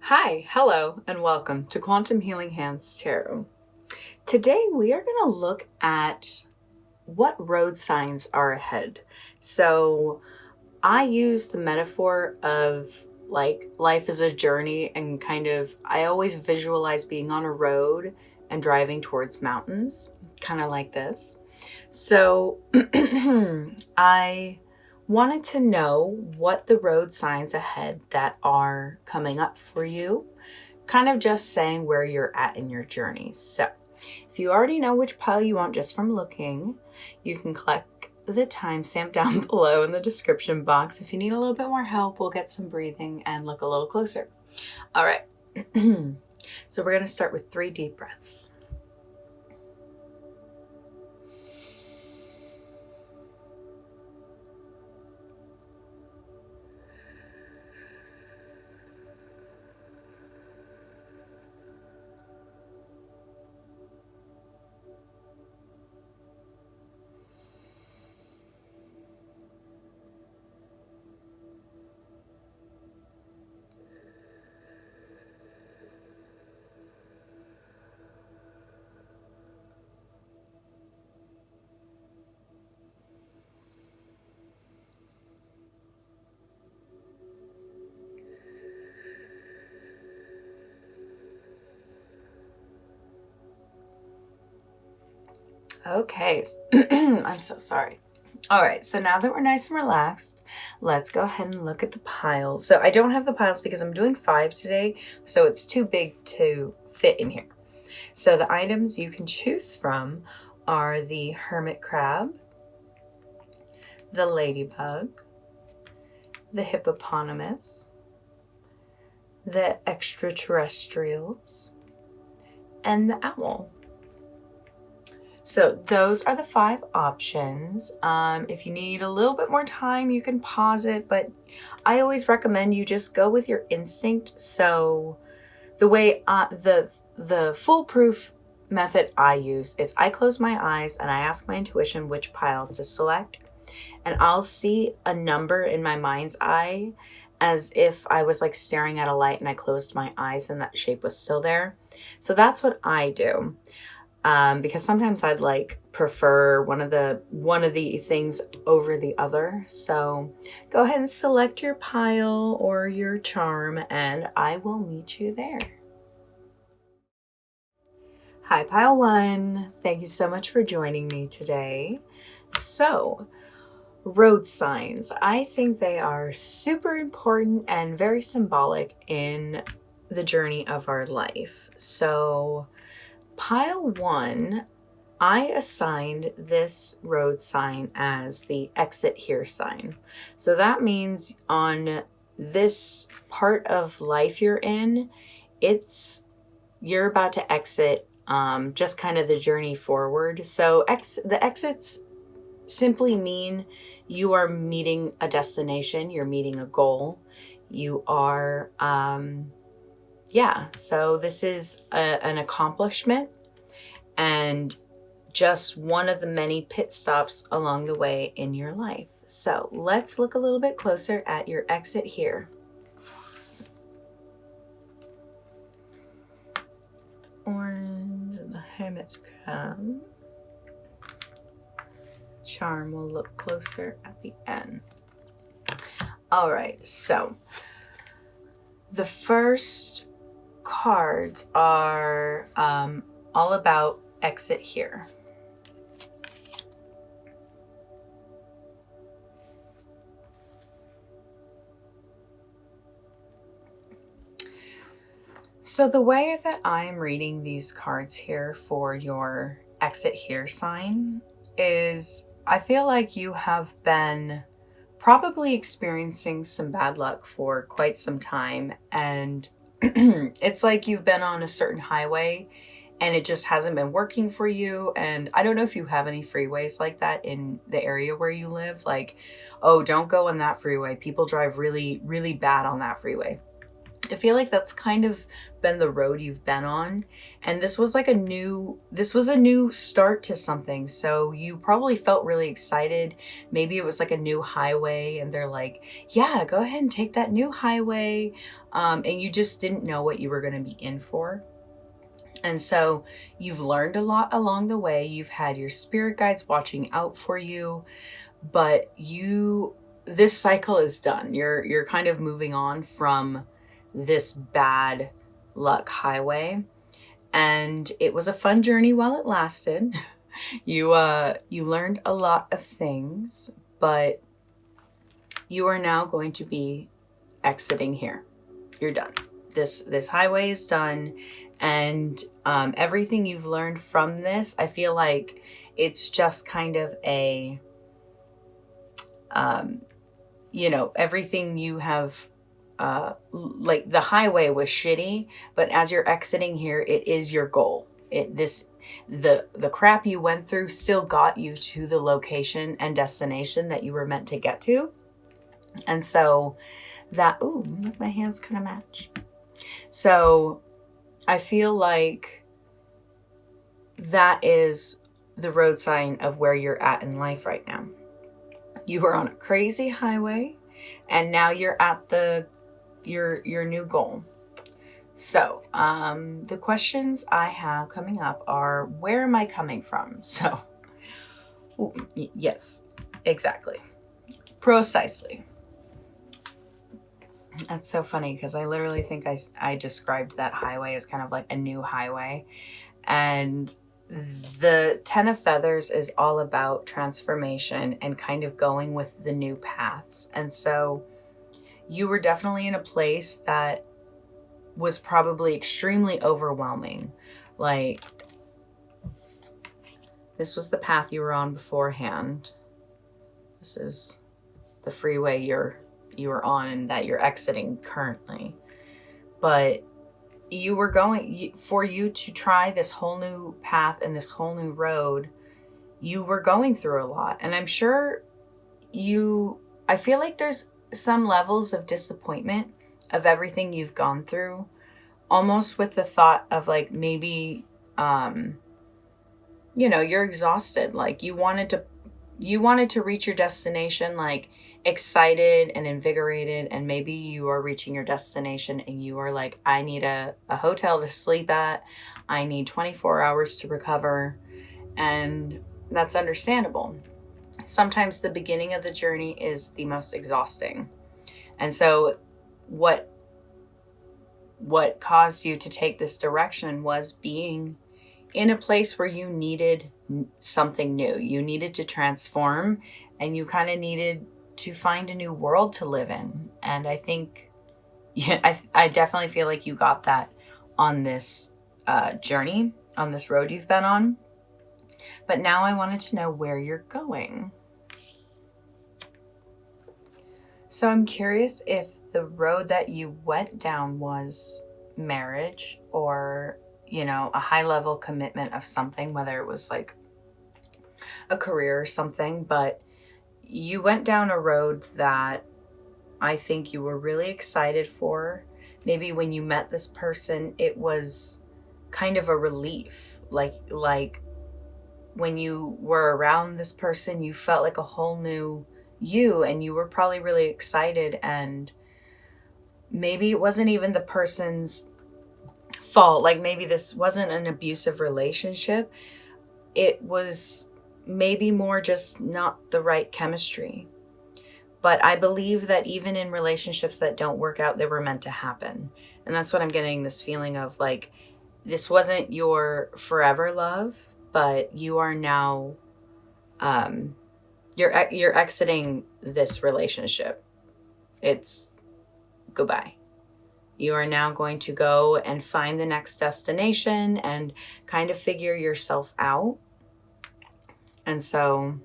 Hi, hello, and welcome to Quantum Healing Hands Tarot. Today we are going to look at what road signs are ahead. So I use the metaphor of like life is a journey, and I always visualize being on a road and driving towards mountains, kind of like this. So I wanted to know what the road signs ahead that are coming up for you, kind of just saying where you're at in your journey. So if you already know which pile you want just from looking, you can click the timestamp down below in the description box. If you need a little bit more help, we'll get some breathing and look a little closer. All right. So we're going to start with 3 deep breaths. Okay, I'm so sorry. All right, so now that we're nice and relaxed, let's go ahead and look at the piles. So I don't have the piles because I'm doing 5 today, so it's too big to fit in here. So the items you can choose from are the hermit crab, the ladybug, the hippopotamus, the extraterrestrials, and the owl. So those are the 5 options. If you need a little bit more time, you can pause it, but I always recommend you just go with your instinct. So the way the foolproof method I use is I close my eyes and I ask my intuition which pile to select, and I'll see a number in my mind's eye as if I was like staring at a light and I closed my eyes and that shape was still there. So that's what I do. Because sometimes I'd like prefer one of the things over the other. So go ahead and select your pile or your charm and I will meet you there. Hi, pile 1. Thank you so much for joining me today. So road signs, I think they are super important and very symbolic in the journey of our life. So pile 1, I assigned this road sign as the exit here sign. So that means on this part of life you're in, you're about to exit, just kind of the journey forward. So the exits simply mean you are meeting a destination, you're meeting a goal, you are so this is an accomplishment and just one of the many pit stops along the way in your life. So let's look a little bit closer at your exit here. Orange and the hermit crab. Charm will look closer at the end. All right, so the first cards are all about exit here. So the way that I'm reading these cards here for your exit here sign is I feel like you have been probably experiencing some bad luck for quite some time, and it's like you've been on a certain highway and it just hasn't been working for you. And I don't know if you have any freeways like that in the area where you live. Like, oh, don't go on that freeway. People drive really, really bad on that freeway. I feel like that's kind of been the road you've been on. And this was a new start to something. So you probably felt really excited. Maybe it was like a new highway and they're like, yeah, go ahead and take that new highway. And you just didn't know what you were going to be in for. And so you've learned a lot along the way. You've had your spirit guides watching out for you, but this cycle is done. You're kind of moving on from this bad luck highway, and it was a fun journey while it lasted. You learned a lot of things, but you are now going to be exiting here. You're done. This highway is done, and everything you've learned from this, I feel like it's just kind of a everything you have, like the highway was shitty, but as you're exiting here, it is your goal. The crap you went through still got you to the location and destination that you were meant to get to. And so my hands kind of match. So I feel like that is the road sign of where you're at in life right now. You were on a crazy highway, and now you're at your new goal. So the questions I have coming up are, where am I coming from? So yes, exactly, precisely. That's so funny because I literally think I described that highway as kind of like a new highway, and the 10 of Feathers is all about transformation and kind of going with the new paths. And so you were definitely in a place that was probably extremely overwhelming. Like, this was the path you were on beforehand. This is the freeway you were on and that you're exiting currently. But you were for you to try this whole new path and this whole new road, you were going through a lot. And I'm sure I feel like there's some levels of disappointment of everything you've gone through, almost with the thought of like, maybe, you're exhausted. Like you wanted to reach your destination, like excited and invigorated, and maybe you are reaching your destination and you are like, I need a hotel to sleep at. I need 24 hours to recover. And that's understandable. Sometimes the beginning of the journey is the most exhausting. And so what caused you to take this direction was being in a place where you needed something new. You needed to transform, and you kind of needed to find a new world to live in. And I think, I definitely feel like you got that on this journey, on this road you've been on. But now I wanted to know where you're going. So I'm curious if the road that you went down was marriage or, a high level commitment of something, whether it was like a career or something, but you went down a road that I think you were really excited for. Maybe when you met this person, it was kind of a relief. Like when you were around this person, you felt like a whole new you, and you were probably really excited. And maybe it wasn't even the person's fault. Like maybe this wasn't an abusive relationship. It was maybe more just not the right chemistry. But I believe that even in relationships that don't work out, they were meant to happen. And that's what I'm getting this feeling of, like, this wasn't your forever love, but you are now, you're exiting this relationship. It's goodbye. You are now going to go and find the next destination and kind of figure yourself out. And so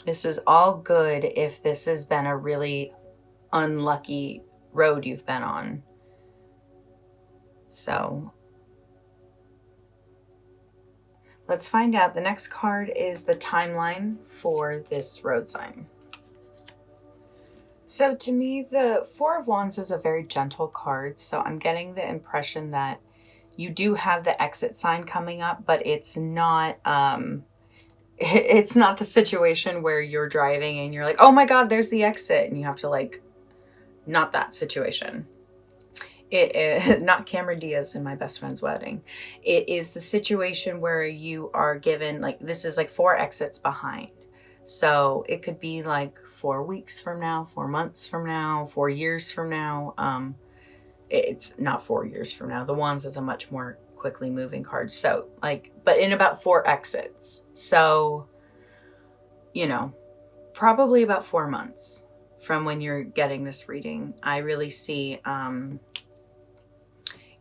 this is all good if this has been a really unlucky road you've been on. So let's find out. The next card is the timeline for this road sign. So to me, the Four of Wands is a very gentle card. So I'm getting the impression that you do have the exit sign coming up, but it's not it's not the situation where you're driving and you're like, oh my God, there's the exit. And you have to like, not that situation. It is not Cameron Diaz in My Best Friend's Wedding. It is the situation where you are given, like, this is like 4 exits behind. So it could be like 4 weeks from now, 4 months from now, 4 years from now. It's not 4 years from now. The Wands is a much more quickly moving card. So like, but in about 4 exits. So, you know, probably about 4 months from when you're getting this reading. I really see,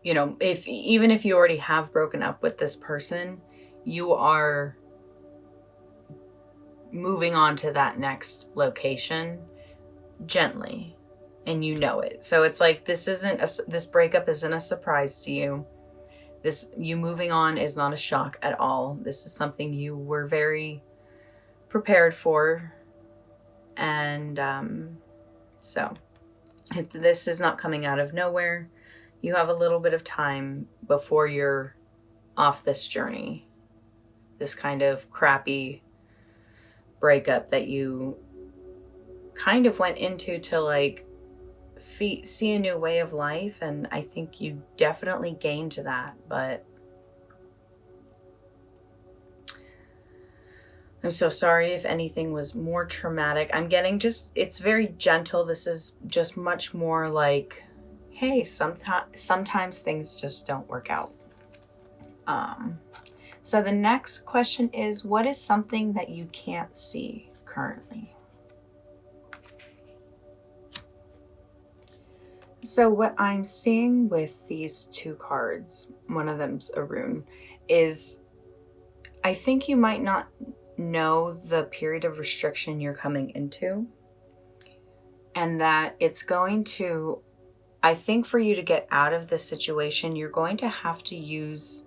you know, even if you already have broken up with this person, you are moving on to that next location gently, and you know it. So it's like, this breakup isn't a surprise to you. You moving on is not a shock at all. This is something you were very prepared for. And so this is not coming out of nowhere. You have a little bit of time before you're off this journey, this kind of crappy breakup that you kind of went into to like see a new way of life. And I think you definitely gained that, but I'm so sorry if anything was more traumatic. I'm getting it's very gentle. This is just much more like, hey, sometimes things just don't work out. So the next question is, what is something that you can't see currently? So what I'm seeing with these 2 cards, one of them's a rune, is I think you might not know the period of restriction you're coming into, and that it's going to, I think for you to get out of this situation, you're going to have to use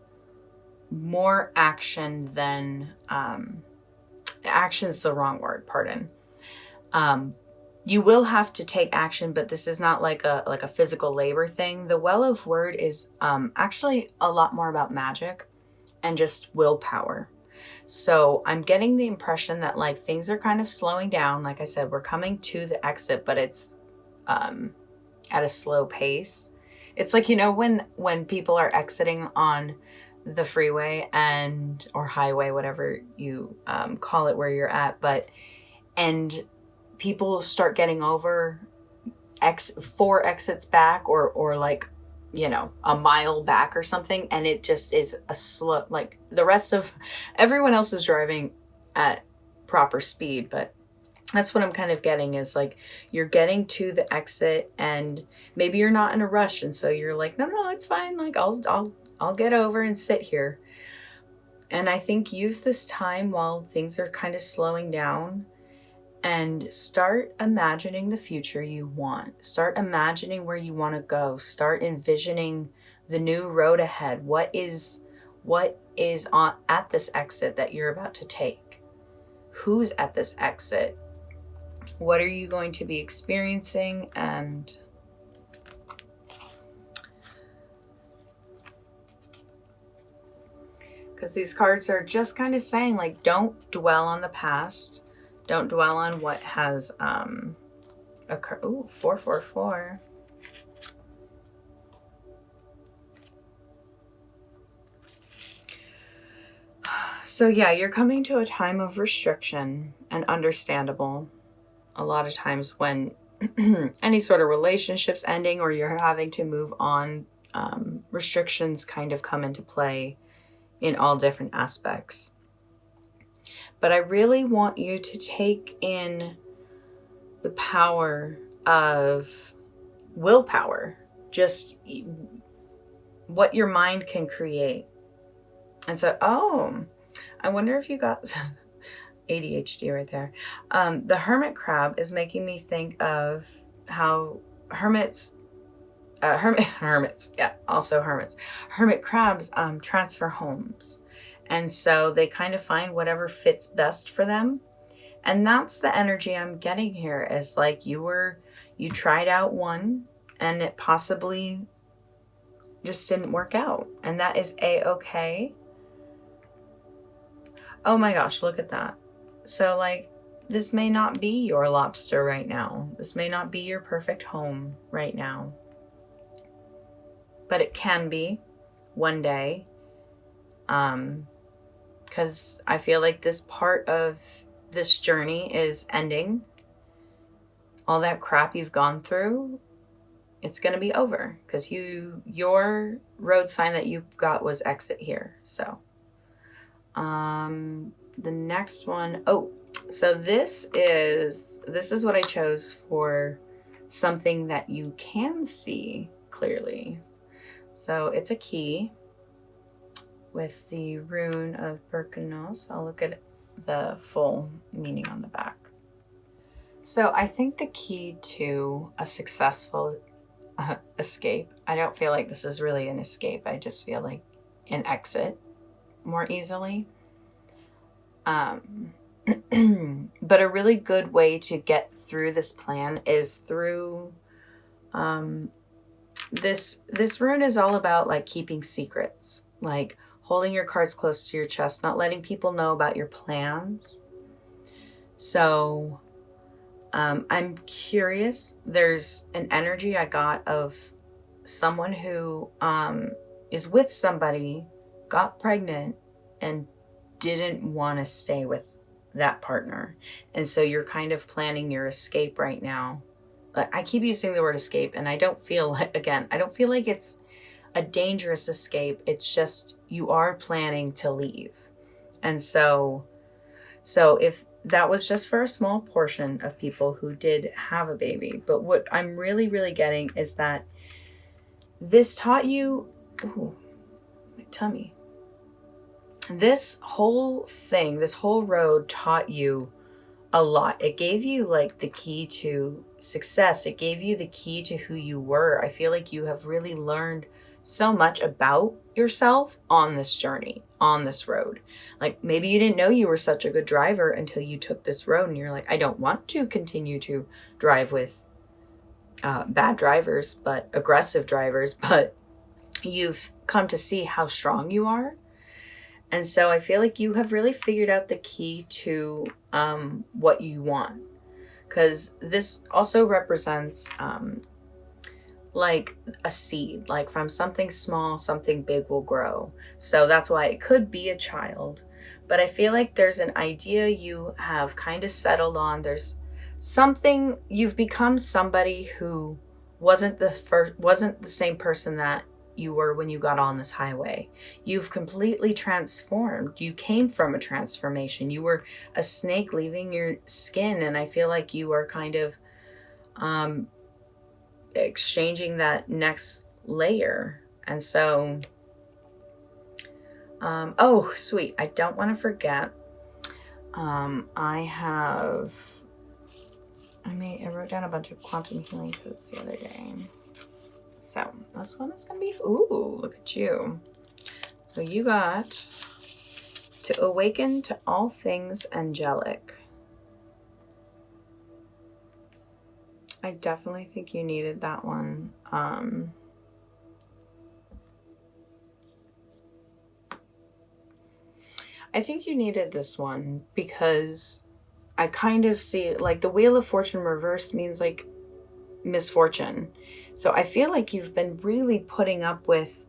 more action than, action's the wrong word, pardon. You will have to take action, but this is not like a physical labor thing. The Well of Word is actually a lot more about magic and just willpower. So I'm getting the impression that like things are kind of slowing down. Like I said, we're coming to the exit, but it's at a slow pace. It's like, you know, when people are exiting on the freeway or highway, whatever you call it where you're at, and people start getting over 4 exits back or like, you know, a mile back or something, and it just is a slow, like the rest of everyone else is driving at proper speed, but that's what I'm kind of getting is like you're getting to the exit and maybe you're not in a rush, and so you're like, no, it's fine, like I'll get over and sit here. And I think use this time while things are kind of slowing down and start imagining the future you want. Start imagining where you want to go. Start envisioning the new road ahead. What is at this exit that you're about to take? Who's at this exit? What are you going to be experiencing? And because these cards are just kind of saying, like, don't dwell on the past. Don't dwell on what has occurred. Ooh, 444. So yeah, you're coming to a time of restriction, and understandable. A lot of times when any sort of relationship's ending or you're having to move on, restrictions kind of come into play in all different aspects. But I really want you to take in the power of willpower, just what your mind can create. And so, I wonder if you got ADHD right there. The hermit crab is making me think of how hermit crabs transfer homes. And so they kind of find whatever fits best for them. And that's the energy I'm getting here, is like you were you tried out one and it possibly just didn't work out, and that is a-okay. Oh my gosh, look at that. So like, this may not be your lobster right now. This may not be your perfect home right now, but it can be one day. Because I feel like this part of this journey is ending. All that crap you've gone through, it's going to be over, because your road sign that you got was exit here. So the next one, so this is what I chose for something that you can see clearly. So it's a key with the rune of Birkenos. I'll look at the full meaning on the back. So I think the key to a successful escape, I don't feel like this is really an escape. I just feel like an exit more easily. But a really good way to get through this plan is through this rune is all about like keeping secrets, like holding your cards close to your chest, not letting people know about your plans. So I'm curious. There's an energy I got of someone who is with somebody, got pregnant, and didn't want to stay with that partner. And so you're kind of planning your escape right now. I keep using the word escape, and I don't feel like it's a dangerous escape. It's just you are planning to leave. And so if that was just for a small portion of people who did have a baby, but what I'm really, really getting is that this taught you, my tummy. This whole thing, this whole road taught you a lot. It gave you like the key to success. It gave you the key to who you were. I feel like you have really learned so much about yourself on this journey, on this road. Like maybe you didn't know you were such a good driver until you took this road and you're like, I don't want to continue to drive with bad drivers, but aggressive drivers, but you've come to see how strong you are. And so I feel like you have really figured out the key to what you want. Because this also represents like a seed. Like from something small, something big will grow. So that's why it could be a child. But I feel like there's an idea you have kind of settled on. There's something, you've become somebody who wasn't the same person that you were when you got on this highway. You've completely transformed. You came from a transformation. You were a snake leaving your skin, and I feel like you are kind of exchanging that next layer. And so oh sweet, I don't want to forget, I wrote down a bunch of quantum healing codes the other day. So this one is going to be, ooh, look at you. So you got to awaken to all things angelic. I definitely think you needed that one. I think you needed this one because I kind of see like the Wheel of Fortune reversed means like misfortune. So I feel like you've been really putting up with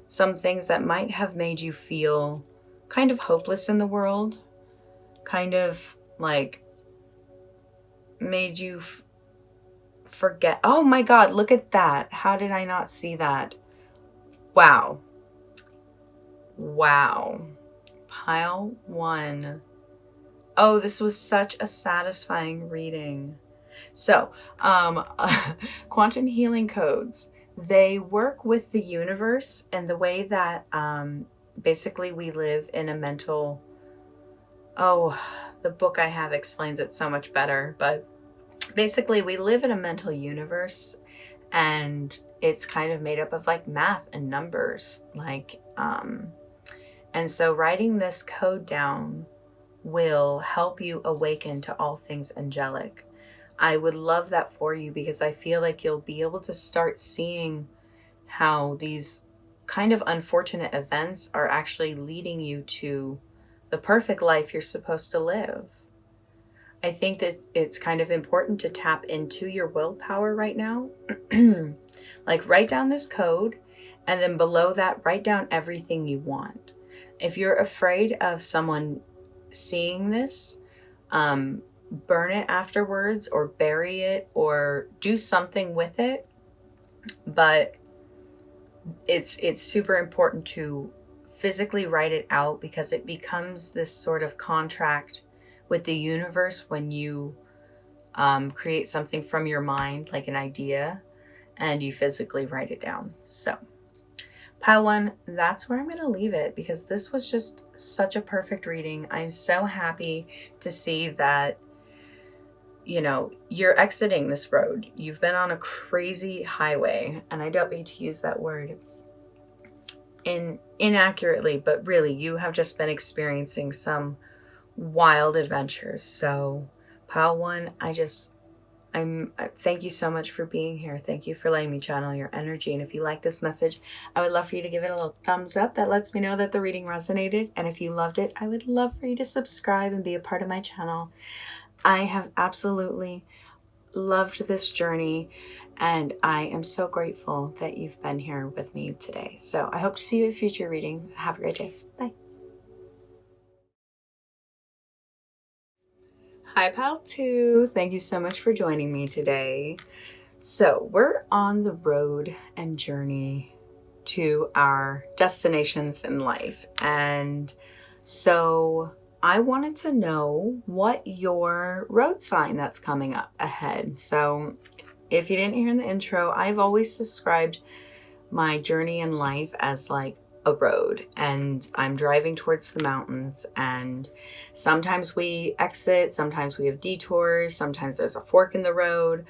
some things that might have made you feel kind of hopeless in the world, kind of like made you forget. Oh my God, look at that. How did I not see that? Wow. Pile 1. Oh, this was such a satisfying reading. So, quantum healing codes, they work with the universe and the way that basically we live in a mental, the book I have explains it so much better, but basically we live in a mental universe, and it's kind of made up of like math and numbers, like, and so writing this code down will help you awaken to all things angelic. I would love that for you, because I feel like you'll be able to start seeing how these kind of unfortunate events are actually leading you to the perfect life you're supposed to live. I think that it's kind of important to tap into your willpower right now. Like, write down this code, and then below that, write down everything you want. If you're afraid of someone seeing this, burn it afterwards, or bury it, or do something with it. But it's super important to physically write it out, because it becomes this sort of contract with the universe when you create something from your mind, like an idea, and you physically write it down. So pile one, that's where I'm going to leave it, because this was just such a perfect reading. I'm so happy to see that, you know, you're exiting this road. You've been on a crazy highway, and I don't mean to use that word inaccurately, but really, you have just been experiencing some wild adventures. So pile one, thank you so much for being here. Thank you for letting me channel your energy. And if you like this message, I would love for you to give it a little thumbs up. That lets me know that the reading resonated. And if you loved it, I would love for you to subscribe and be a part of my channel. I have absolutely loved this journey, and I am so grateful that you've been here with me today. So I hope to see you in future readings. Have a great day. Bye. Hi, Pal 2. Thank you so much for joining me today. So we're on the road and journey to our destinations in life. And so I wanted to know what your road sign that's coming up ahead. So if you didn't hear in the intro, I've always described my journey in life as like a road, and I'm driving towards the mountains, and sometimes we exit, sometimes we have detours, sometimes there's a fork in the road.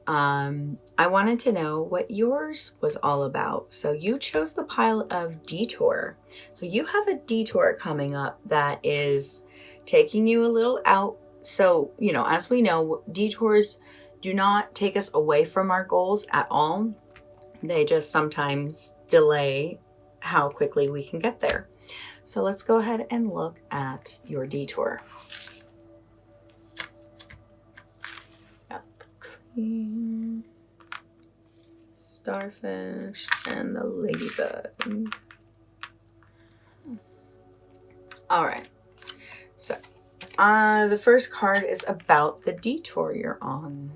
I wanted to know what yours was all about. So you chose the pile of detour. So you have a detour coming up that is taking you a little out. So, you know, as we know, detours do not take us away from our goals at all. They just sometimes delay how quickly we can get there. So let's go ahead and look at your detour. Got the Queen, Starfish, and the Ladybug. All right. So the first card is about the detour you're on.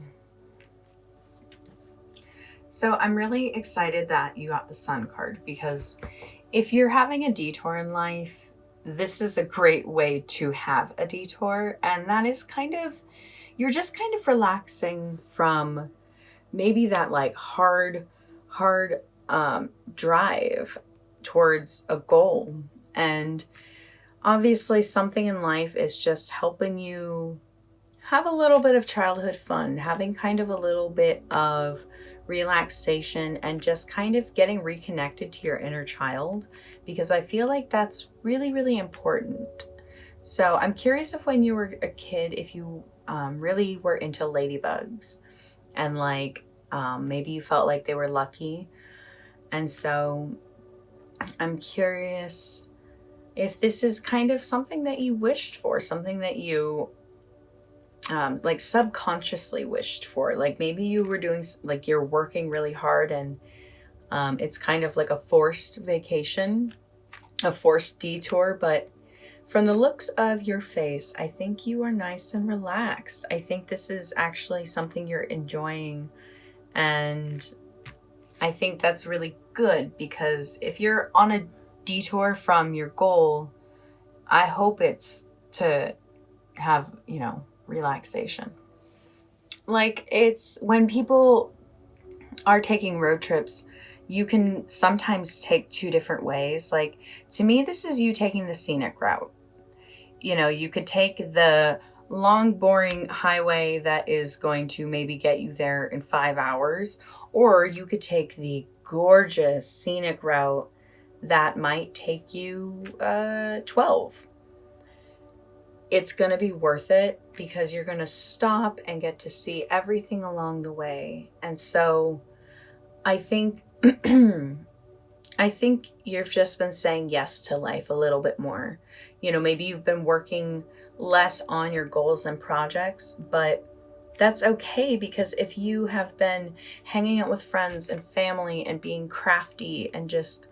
So I'm really excited that you got the Sun card, because if you're having a detour in life, this is a great way to have a detour. And that is kind of, you're just kind of relaxing from maybe that like hard drive towards a goal. And obviously something in life is just helping you have a little bit of childhood fun, having kind of a little bit of relaxation, and just kind of getting reconnected to your inner child, because I feel like that's really, really important. So I'm curious if when you were a kid, if you really were into ladybugs, and like maybe you felt like they were lucky. And so I'm curious if this is kind of something that you wished for, something that you like subconsciously wished for. Like maybe you were doing, like you're working really hard, and it's kind of like a forced vacation, a forced detour. But from the looks of your face, I think you are nice and relaxed. I think this is actually something you're enjoying. And I think that's really good, because if you're on a detour from your goal, I hope it's to have, you know, relaxation. Like, it's when people are taking road trips, you can sometimes take two different ways. Like, to me, this is you taking the scenic route. You know, you could take the long, boring highway that is going to maybe get you there in 5 hours, or you could take the gorgeous scenic route that might take you 12. it's going to be worth it because you're going to stop and get to see everything along the way. And so I think I think you've just been saying yes to life a little bit more. Maybe you've been working less on your goals and projects, but that's okay, because if you have been hanging out with friends and family and being crafty and just,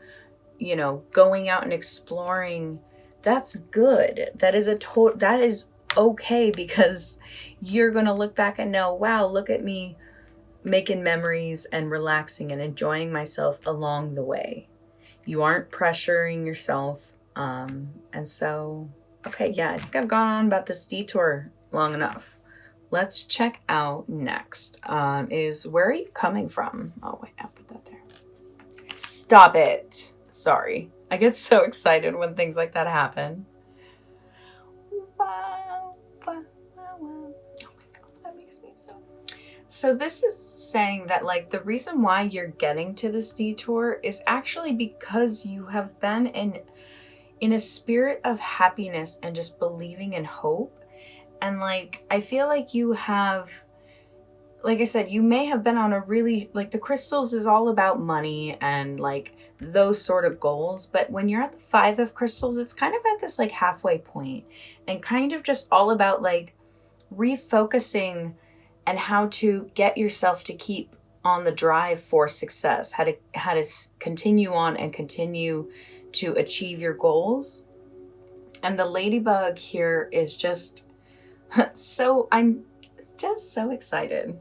going out and exploring, that's good. That is okay, because you're going to look back and know, wow, look at me making memories and relaxing and enjoying myself along the way. You aren't pressuring yourself. And so, okay, yeah, I think I've gone on about this detour long enough. Let's check out next. Is where are you coming from? Oh, wait, I'll put that there. Stop it. Sorry. I get so excited when things like that happen. Wow. Oh my God, that makes me so... So this is saying that, like, the reason why you're getting to this detour is actually because you have been in a spirit of happiness and just believing in hope. And, like, I feel like you have, like I said, you may have been on a really, like, the crystals is all about money and, like, those sort of goals. But when you're at the 5 of crystals, it's kind of at this, like, halfway point and kind of just all about, like, refocusing and how to get yourself to keep on the drive for success, how to continue on and continue to achieve your goals. And the ladybug here is just... So I'm just so excited.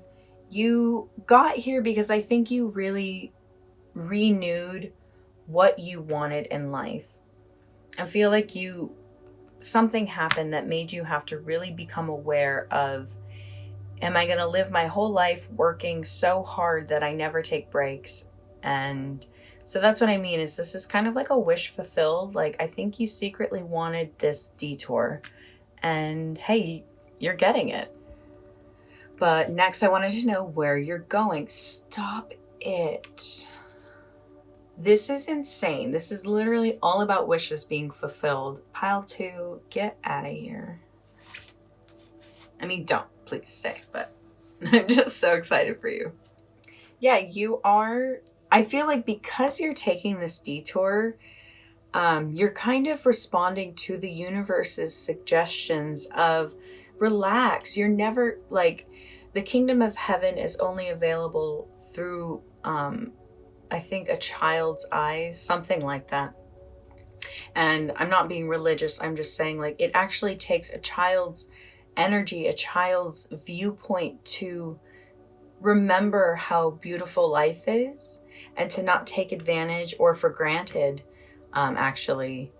You got here because I think you really renewed what you wanted in life. I feel like something happened that made you have to really become aware of, am I going to live my whole life working so hard that I never take breaks? And so that's what I mean, is this is kind of like a wish fulfilled. Like, I think you secretly wanted this detour, and hey, you're getting it. But next, I wanted to know where you're going. Stop it. This is insane. This is literally all about wishes being fulfilled. Pile 2, get out of here. I mean, don't. Please stay. But I'm just so excited for you. Yeah, you are. I feel like because you're taking this detour, you're kind of responding to the universe's suggestions of relax. You're never, like, the kingdom of heaven is only available through, I think, a child's eyes, something like that. And I'm not being religious. I'm just saying, like, it actually takes a child's energy, a child's viewpoint to remember how beautiful life is and to not take advantage or for granted, actually,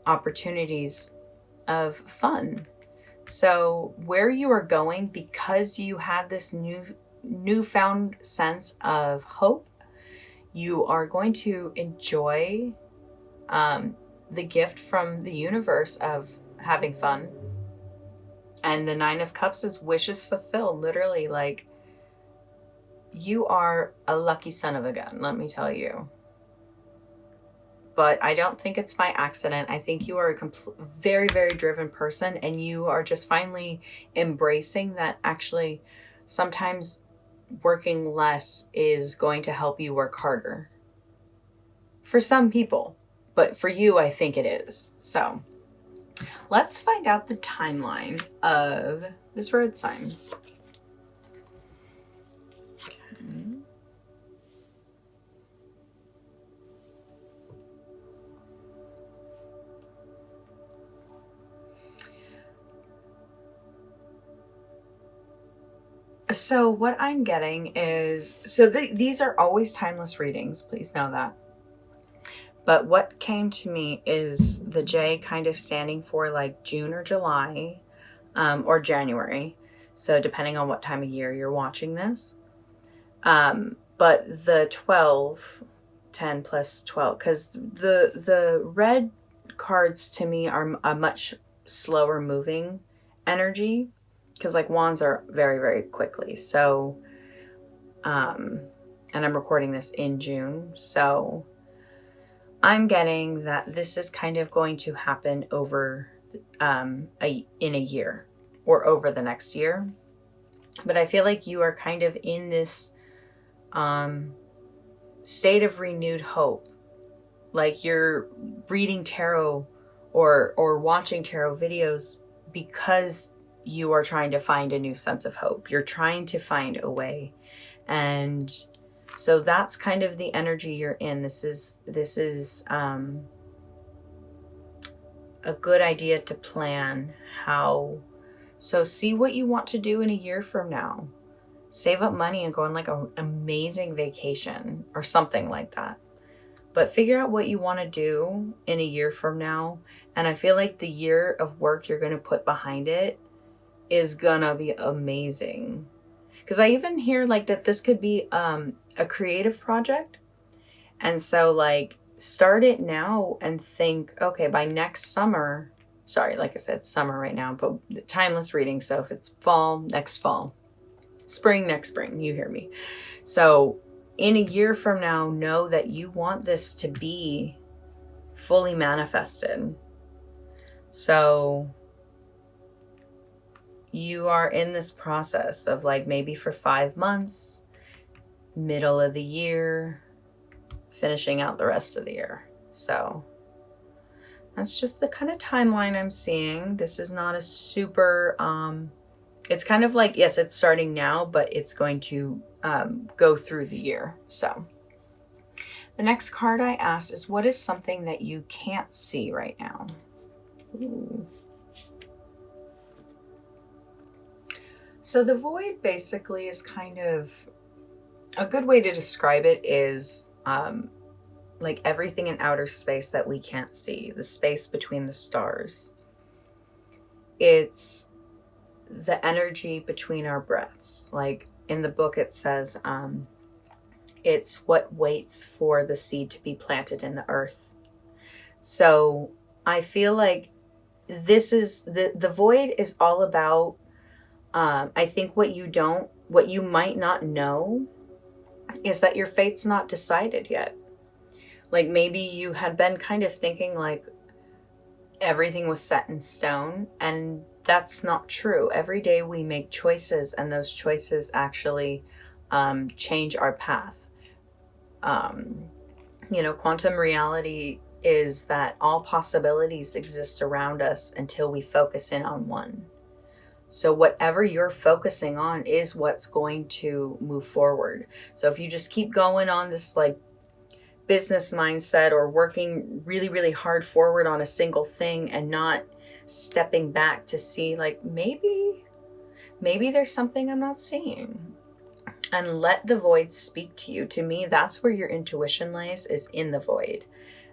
opportunities of fun. So where you are going, because you have this newfound sense of hope, you are going to enjoy the gift from the universe of having fun. And the 9 of Cups is wishes fulfilled. Literally, like, you are a lucky son of a gun, let me tell you. But I don't think it's by accident. I think you are a very, very driven person, and you are just finally embracing that actually sometimes working less is going to help you work harder. For some people, but for you, I think it is. So let's find out the timeline of this road sign. Okay. So what I'm getting is, these are always timeless readings, please know that. But what came to me is the J kind of standing for like June or July, or January. So depending on what time of year you're watching this. But the 12, 10 plus 12, because the red cards to me are a much slower moving energy. Because, like, wands are very, very quickly. So, and I'm recording this in June. So I'm getting that this is kind of going to happen over in a year or over the next year. But I feel like you are kind of in this state of renewed hope. Like you're reading tarot or watching tarot videos because you are trying to find a new sense of hope. You're trying to find a way. And so that's kind of the energy you're in. This is a good idea to plan how. So see what you want to do in a year from now. Save up money and go on like an amazing vacation or something like that. But figure out what you want to do in a year from now. And I feel like the year of work you're going to put behind it is going to be amazing. Because I even hear like that this could be a creative project. And so like start it now and think, okay, by next summer, sorry, like I said, summer right now, but timeless reading. So if it's fall, next fall, spring, next spring, you hear me. So in a year from now, know that you want this to be fully manifested. So you are in this process of like maybe for 5 months, middle of the year, finishing out the rest of the year. So that's just the kind of timeline I'm seeing. This is not a super, it's kind of like, yes, it's starting now, but it's going to go through the year. So the next card I asked is, what is something that you can't see right now? Ooh. So the void basically is kind of, a good way to describe it is like everything in outer space that we can't see, the space between the stars. It's the energy between our breaths. Like in the book it says, it's what waits for the seed to be planted in the earth. So I feel like this is, the void is all about, I think what you might not know is that your fate's not decided yet. Like maybe you had been kind of thinking like everything was set in stone, and that's not true. Every day we make choices, and those choices actually change our path. Quantum reality is that all possibilities exist around us until we focus in on one. So whatever you're focusing on is what's going to move forward. So if you just keep going on this like business mindset or working really, really hard forward on a single thing and not stepping back to see like maybe there's something I'm not seeing, and let the void speak to you. To me, that's where your intuition lays, is in the void.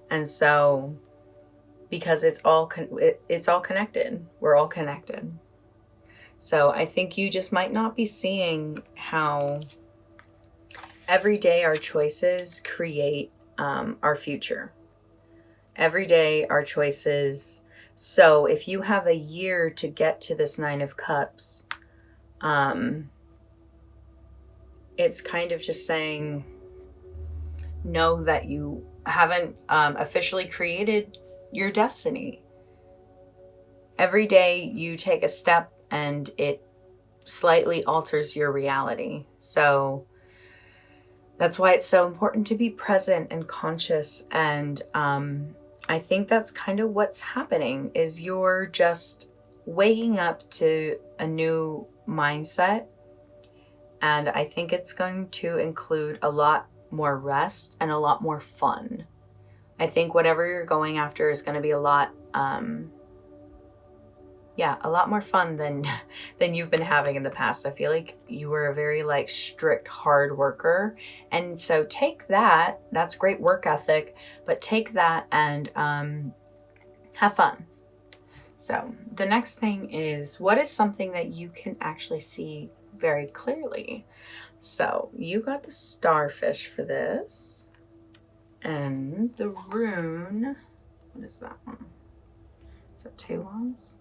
And so because it's all connected. We're all connected. So I think you just might not be seeing how every day our choices create our future. Every day our choices. So if you have a year to get to this 9 of Cups, it's kind of just saying, know that you haven't officially created your destiny. Every day you take a step and it slightly alters your reality. So that's why it's so important to be present and conscious. And I think that's kind of what's happening, is you're just waking up to a new mindset. And I think it's going to include a lot more rest and a lot more fun. I think whatever you're going after is going to be a lot more fun than you've been having in the past. I feel like you were a very like strict, hard worker. And so take that, that's great work ethic, but take that and have fun. So the next thing is, what is something that you can actually see very clearly? So you got the starfish for this. And the rune, what is that one? Is that two wands?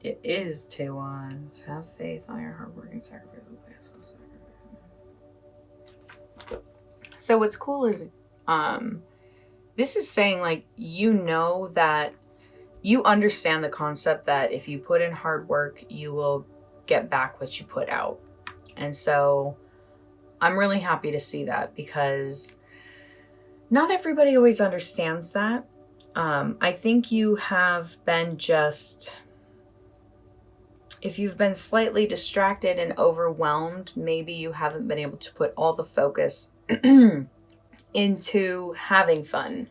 It is two wands. Have faith, on your hard work, and sacrifice. So what's cool is this is saying like, you know that you understand the concept that if you put in hard work, you will get back what you put out. And so I'm really happy to see that, because not everybody always understands that. I think you have been if you've been slightly distracted and overwhelmed, maybe you haven't been able to put all the focus into having fun.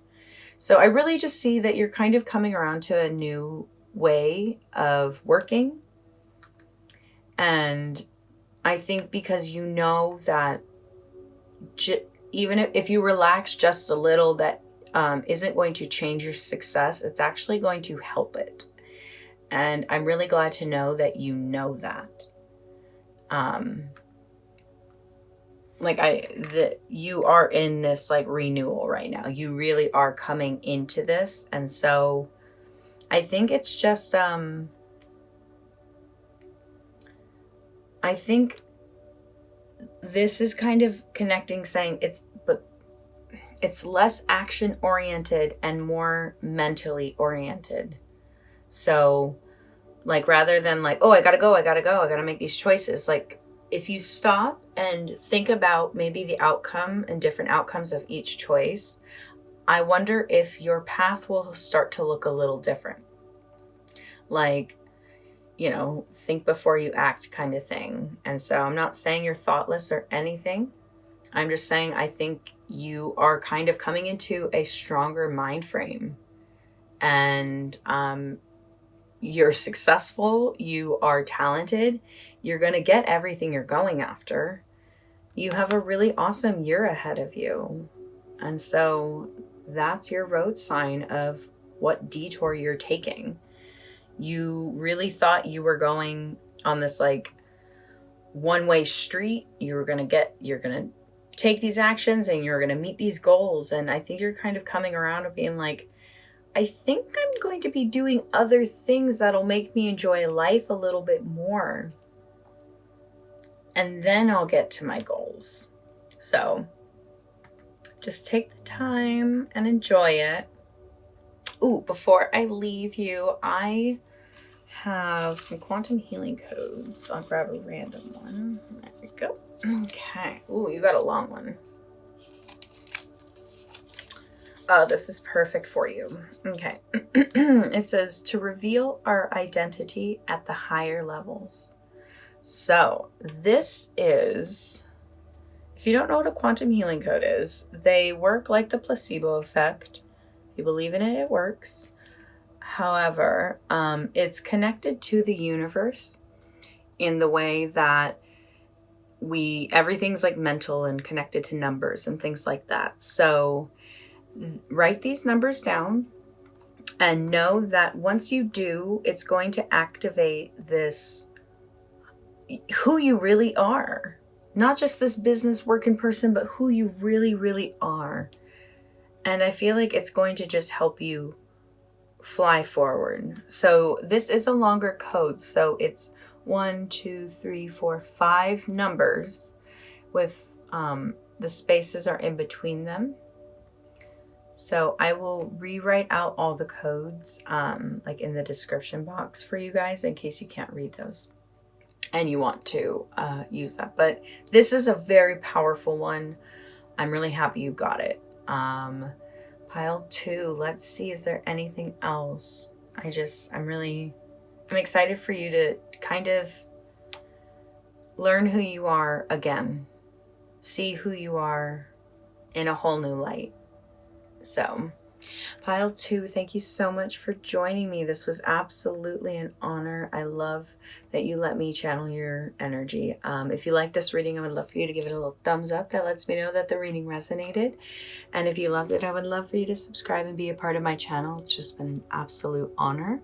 So I really just see that you're kind of coming around to a new way of working. And I think because you know that even if you relax just a little, that isn't going to change your success. It's actually going to help it. And I'm really glad to know that you know that. That you are in this like renewal right now. You really are coming into this. And so I think it's just, I think this is kind of connecting, saying it's less action oriented and more mentally oriented. So like, rather than like, oh, I gotta make these choices. Like, if you stop and think about maybe the outcome and different outcomes of each choice, I wonder if your path will start to look a little different. Like, think before you act kind of thing. And so I'm not saying you're thoughtless or anything. I'm just saying I think you are kind of coming into a stronger mind frame. And you're successful, you are talented, you're going to get everything you're going after. You have a really awesome year ahead of you. And so that's your road sign of what detour you're taking. You really thought you were going on this like one-way street. You're going to take these actions and you're going to meet these goals. And I think you're kind of coming around and being like, I think I'm going to be doing other things that'll make me enjoy life a little bit more. And then I'll get to my goals. So just take the time and enjoy it. Ooh, before I leave you, I have some quantum healing codes. I'll grab a random one. There we go. Okay. Ooh, you got a long one. Oh, this is perfect for you. Okay. It says to reveal our identity at the higher levels. So this is, if you don't know what a quantum healing code is, they work like the placebo effect. If you believe in it, it works. However, it's connected to the universe in the way that everything's like mental and connected to numbers and things like that. So write these numbers down and know that once you do, it's going to activate this, who you really are. Not just this business working person, but who you really, really are. And I feel like it's going to just help you fly forward. So this is a longer code. So it's 1, 2, 3, 4, 5 numbers with the spaces are in between them. So I will rewrite out all the codes like in the description box for you guys in case you can't read those and you want to use that. But this is a very powerful one. I'm really happy you got it. Pile 2, let's see, is there anything else? I'm excited for you to kind of learn who you are again. See who you are in a whole new light. So, Pile 2, thank you so much for joining me. This was absolutely an honor. I love that you let me channel your energy. If you like this reading, I would love for you to give it a little thumbs up. That lets me know that the reading resonated. And if you loved it, I would love for you to subscribe and be a part of my channel. It's just been an absolute honor.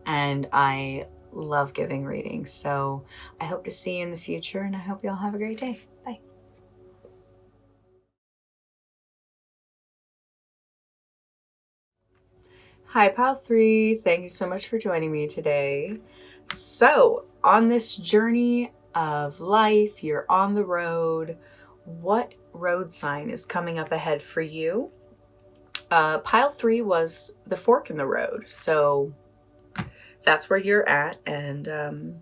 And I love giving readings. So I hope to see you in the future, and I hope you all have a great day. Bye. Hi, Pile 3. Thank you so much for joining me today. So, on this journey of life, you're on the road. What road sign is coming up ahead for you? Pile 3 was the fork in the road. So, that's where you're at. And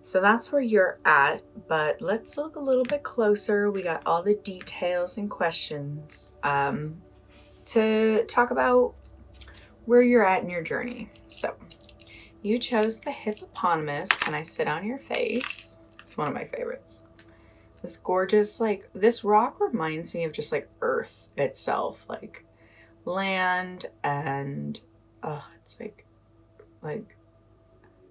so that's where you're at. But let's look a little bit closer. We got all the details and questions to talk about where you're at in your journey. So you chose the hippopotamus. Can I sit on your face? It's one of my favorites. This gorgeous, like, this rock reminds me of just like Earth itself, like land, and it's like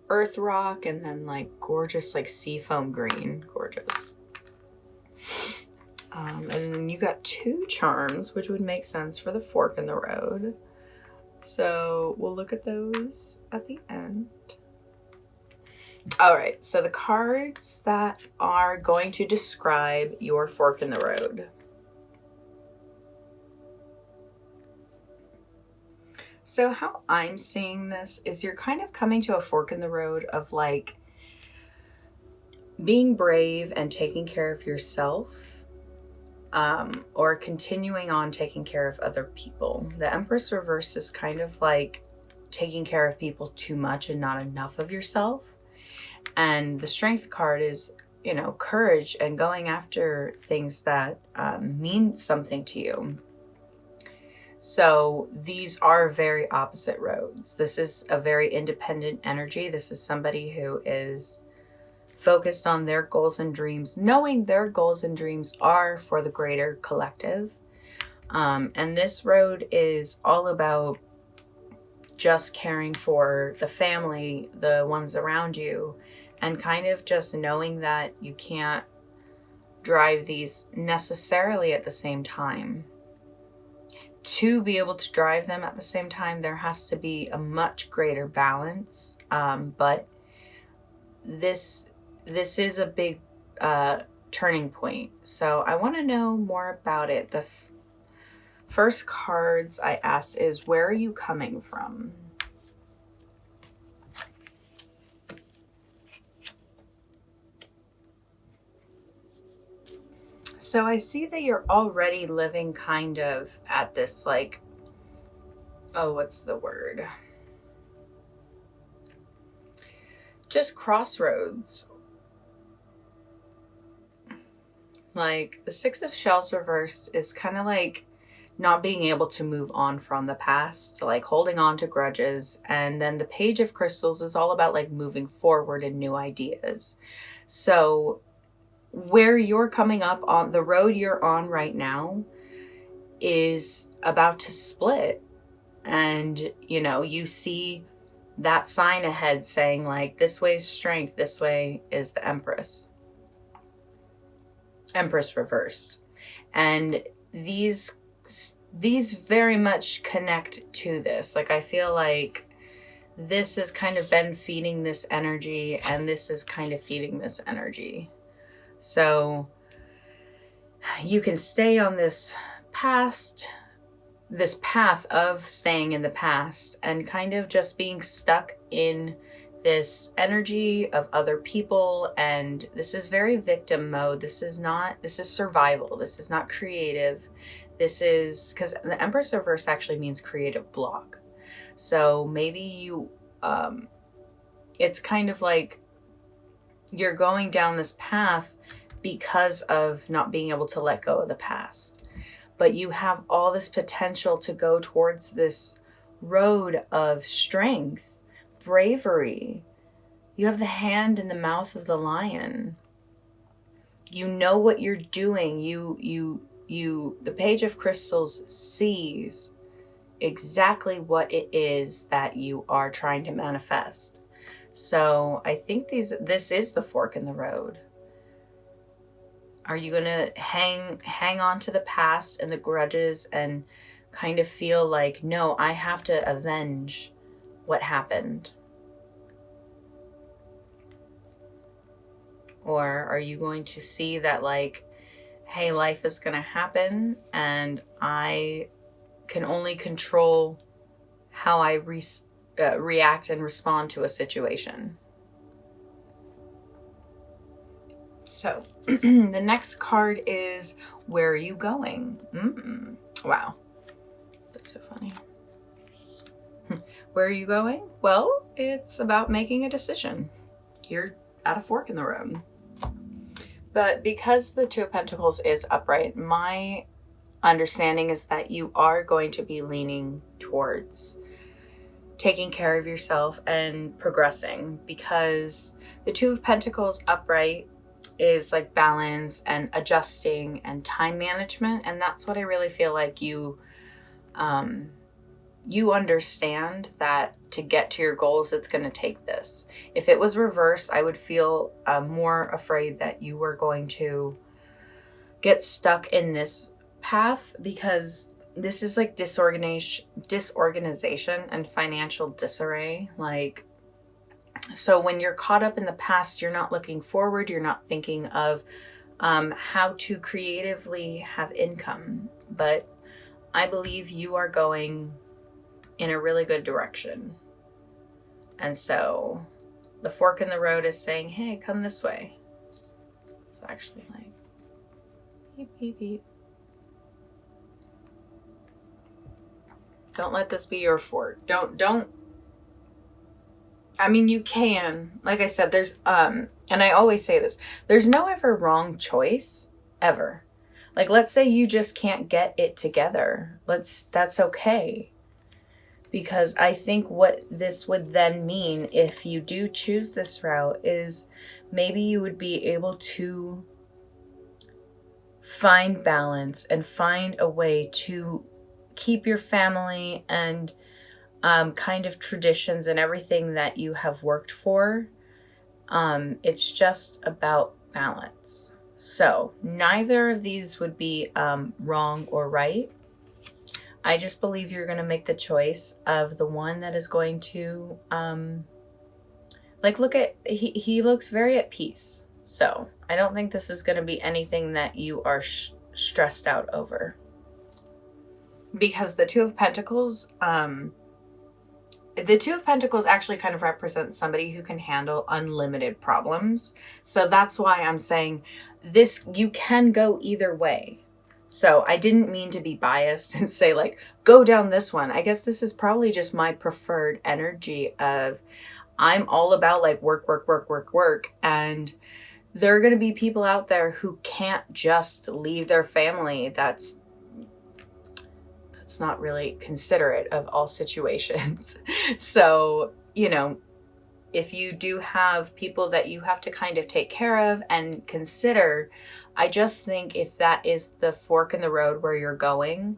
earth rock, and then like gorgeous like seafoam green. Gorgeous. And then you got 2 charms, which would make sense for the fork in the road. So we'll look at those at the end. All right, so the cards that are going to describe your fork in the road. So how I'm seeing this is you're kind of coming to a fork in the road of like being brave and taking care of yourself, or continuing on taking care of other people. The Empress reverse is kind of like taking care of people too much and not enough of yourself. And the Strength card is, you know, courage and going after things that mean something to you. So these are very opposite roads. This is a very independent energy. This is somebody who is focused on their goals and dreams, knowing their goals and dreams are for the greater collective. And this road is all about just caring for the family, the ones around you, and kind of just knowing that you can't drive these necessarily at the same time. To be able to drive them at the same time, there has to be a much greater balance. But this is a big turning point. So I want to know more about it. The first cards I asked is, where are you coming from? So I see that you're already living kind of at this like, oh, what's the word? Just crossroads. Like the 6 of Shells reversed is kind of like not being able to move on from the past, like holding on to grudges. And then the Page of Crystals is all about like moving forward and new ideas. So where you're coming up on the road you're on right now is about to split. And, you know, you see that sign ahead saying like, this way is strength, this way is the Empress reversed. And these very much connect to this. Like, I feel like this has kind of been feeding this energy, and this is kind of feeding this energy. So you can stay on this path of staying in the past and kind of just being stuck in this energy of other people. And this is very victim mode. This is survival. This is not creative. This is because the Empress reverse actually means creative block. So maybe you, it's kind of like you're going down this path because of not being able to let go of the past. But you have all this potential to go towards this road of strength, bravery. You have the hand in the mouth of the lion. You know what you're doing. The Page of Crystals sees exactly what it is that you are trying to manifest. So I think this is the fork in the road. Are you going to hang on to the past and the grudges and kind of feel like, no, I have to avenge what happened? Or are you going to see that like, hey, life is going to happen and I can only control how I react and respond to a situation? So the next card is, where are you going? Wow. That's so funny. Where are you going? Well, it's about making a decision. You're at a fork in the road. But because the Two of Pentacles is upright, my understanding is that you are going to be leaning towards taking care of yourself and progressing, because the Two of Pentacles upright is like balance and adjusting and time management. And that's what I really feel like you understand, that to get to your goals, it's going to take this. If it was reversed, I would feel more afraid that you were going to get stuck in this path, because this is like disorganization and financial disarray. Like, so when you're caught up in the past, you're not looking forward. You're not thinking of how to creatively have income. But I believe you are going in a really good direction. And so the fork in the road is saying, hey, come this way. It's actually like, beep, beep, beep. Don't let this be your fork. Don't. I mean, you can, like I said, there's, and I always say this, there's no ever wrong choice, ever. Like, let's say you just can't get it together. That's okay. Because I think what this would then mean, if you do choose this route, is maybe you would be able to find balance and find a way to keep your family and kind of traditions and everything that you have worked for. It's just about balance. So neither of these would be wrong or right. I just believe you're going to make the choice of the one that is going to, like, look at, he looks very at peace. So I don't think this is going to be anything that you are stressed out over. Because the Two of Pentacles, actually kind of represents somebody who can handle unlimited problems. So that's why I'm saying this, you can go either way. So I didn't mean to be biased and say, like, go down this one. I guess this is probably just my preferred energy of, I'm all about like work. And there are going to be people out there who can't just leave their family. That's not really considerate of all situations. So, you know, if you do have people that you have to kind of take care of and consider, I just think if that is the fork in the road where you're going,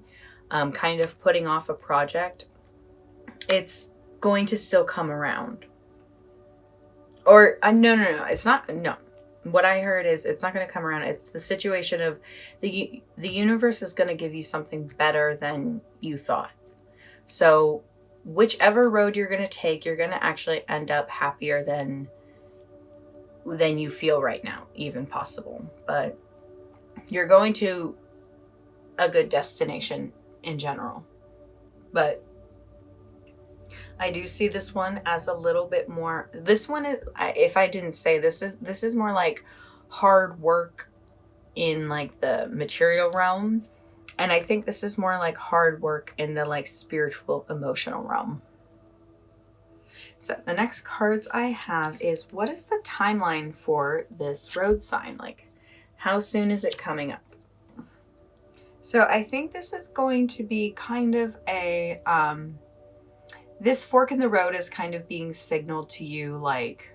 kind of putting off a project, it's going to still come around. Or, no, it's not, no. What I heard is it's not going to come around. It's the situation of the universe is going to give you something better than you thought. So whichever road you're going to take, you're going to actually end up happier than you feel right now, even possible. But you're going to a good destination in general. But I do see this one as a little bit more, this one is, if I didn't say, this is more like hard work in like the material realm. And I think this is more like hard work in the like spiritual, emotional realm. So the next cards I have is, what is the timeline for this road sign? Like, how soon is it coming up? So I think this is going to be kind of a, this fork in the road is kind of being signaled to you like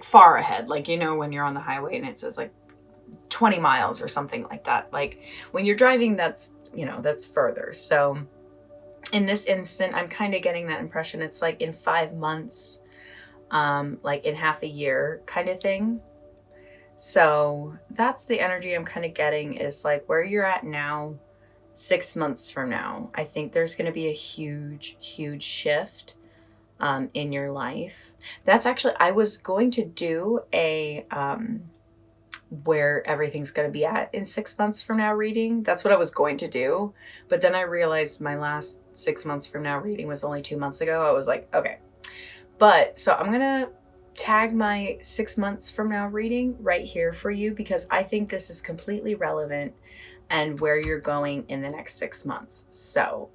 far ahead. Like, you know, when you're on the highway and it says like 20 miles or something like that. Like when you're driving, that's, you know, that's further. So in this instant, I'm kind of getting that impression. It's like in 5 months, like in half a year kind of thing. So that's the energy I'm kind of getting, is like where you're at now, 6 months from now. I think there's going to be a huge shift in your life. That's actually, I was going to do a where everything's going to be at in 6 months from now reading. That's what I was going to do. But then I realized my last 6 months from now reading was only 2 months ago. I was like, okay. But so I'm going to tag my 6 months from now reading right here for you, because I think this is completely relevant and where you're going in the next 6 months. So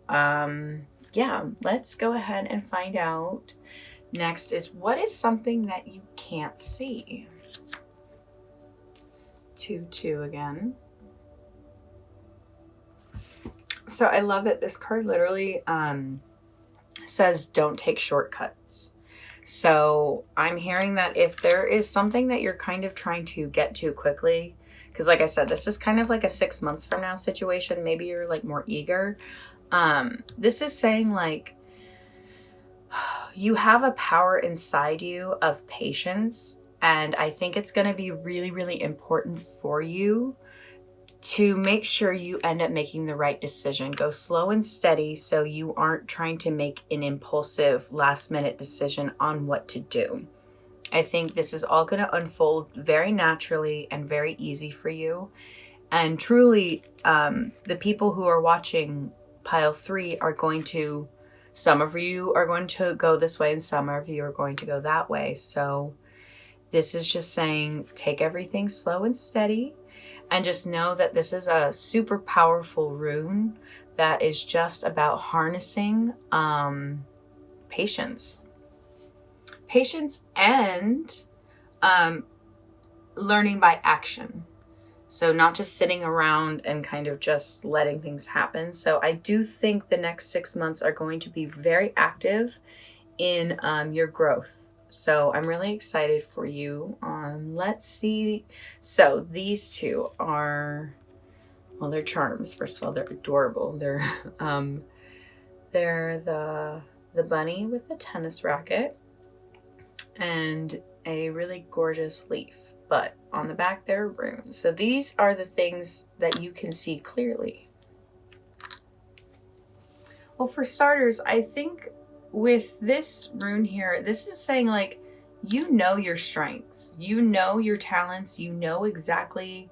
yeah, let's go ahead and find out. Next is, what is something that you can't see? 2-2 again. So I love it. This card literally says don't take shortcuts. So I'm hearing that if there is something that you're kind of trying to get to quickly, because like I said, this is kind of like a 6 months from now situation. Maybe you're like more eager. This is saying like you have a power inside you of patience. And I think it's going to be really, really important for you to make sure you end up making the right decision. Go slow and steady so you aren't trying to make an impulsive last minute decision on what to do. I think this is all going to unfold very naturally and very easy for you. And truly, the people who are watching pile 3 are going to, some of you are going to go this way and some of you are going to go that way. So this is just saying, take everything slow and steady. And just know that this is a super powerful rune that is just about harnessing patience. Patience and learning by action. So not just sitting around and kind of just letting things happen. So I do think the next 6 months are going to be very active in your growth. So I'm really excited for you. Let's see. So these two are, well, they're charms. First of all, they're adorable. They're the bunny with the tennis racket and a really gorgeous leaf. But on the back, there are runes. So these are the things that you can see clearly. Well, for starters, I think with this rune here, this is saying like, you know your strengths, you know your talents, you know exactly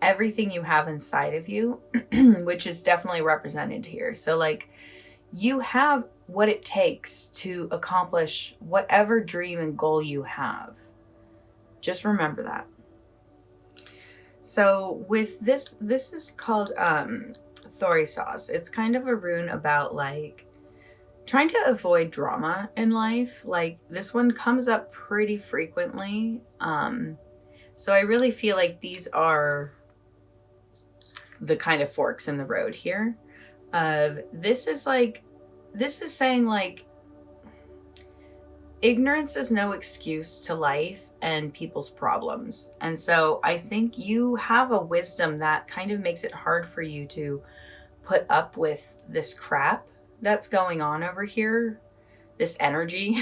everything you have inside of you, which is definitely represented here. So like, you have what it takes to accomplish whatever dream and goal you have. Just remember that. So with this is called Thori sauce. It's kind of a rune about like trying to avoid drama in life. Like this one comes up pretty frequently. So I really feel like these are the kind of forks in the road here. This is saying like, ignorance is no excuse to life and people's problems. And so I think you have a wisdom that kind of makes it hard for you to put up with this crap that's going on over here, this energy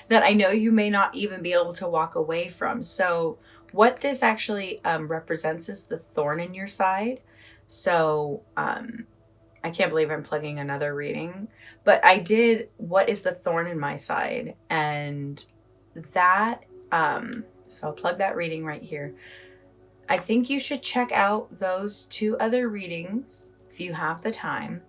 that I know you may not even be able to walk away from. So what this actually represents is the thorn in your side. So I can't believe I'm plugging another reading, but I did what is the thorn in my side, and that so I'll plug that reading right here. I think you should check out those 2 other readings if you have the time.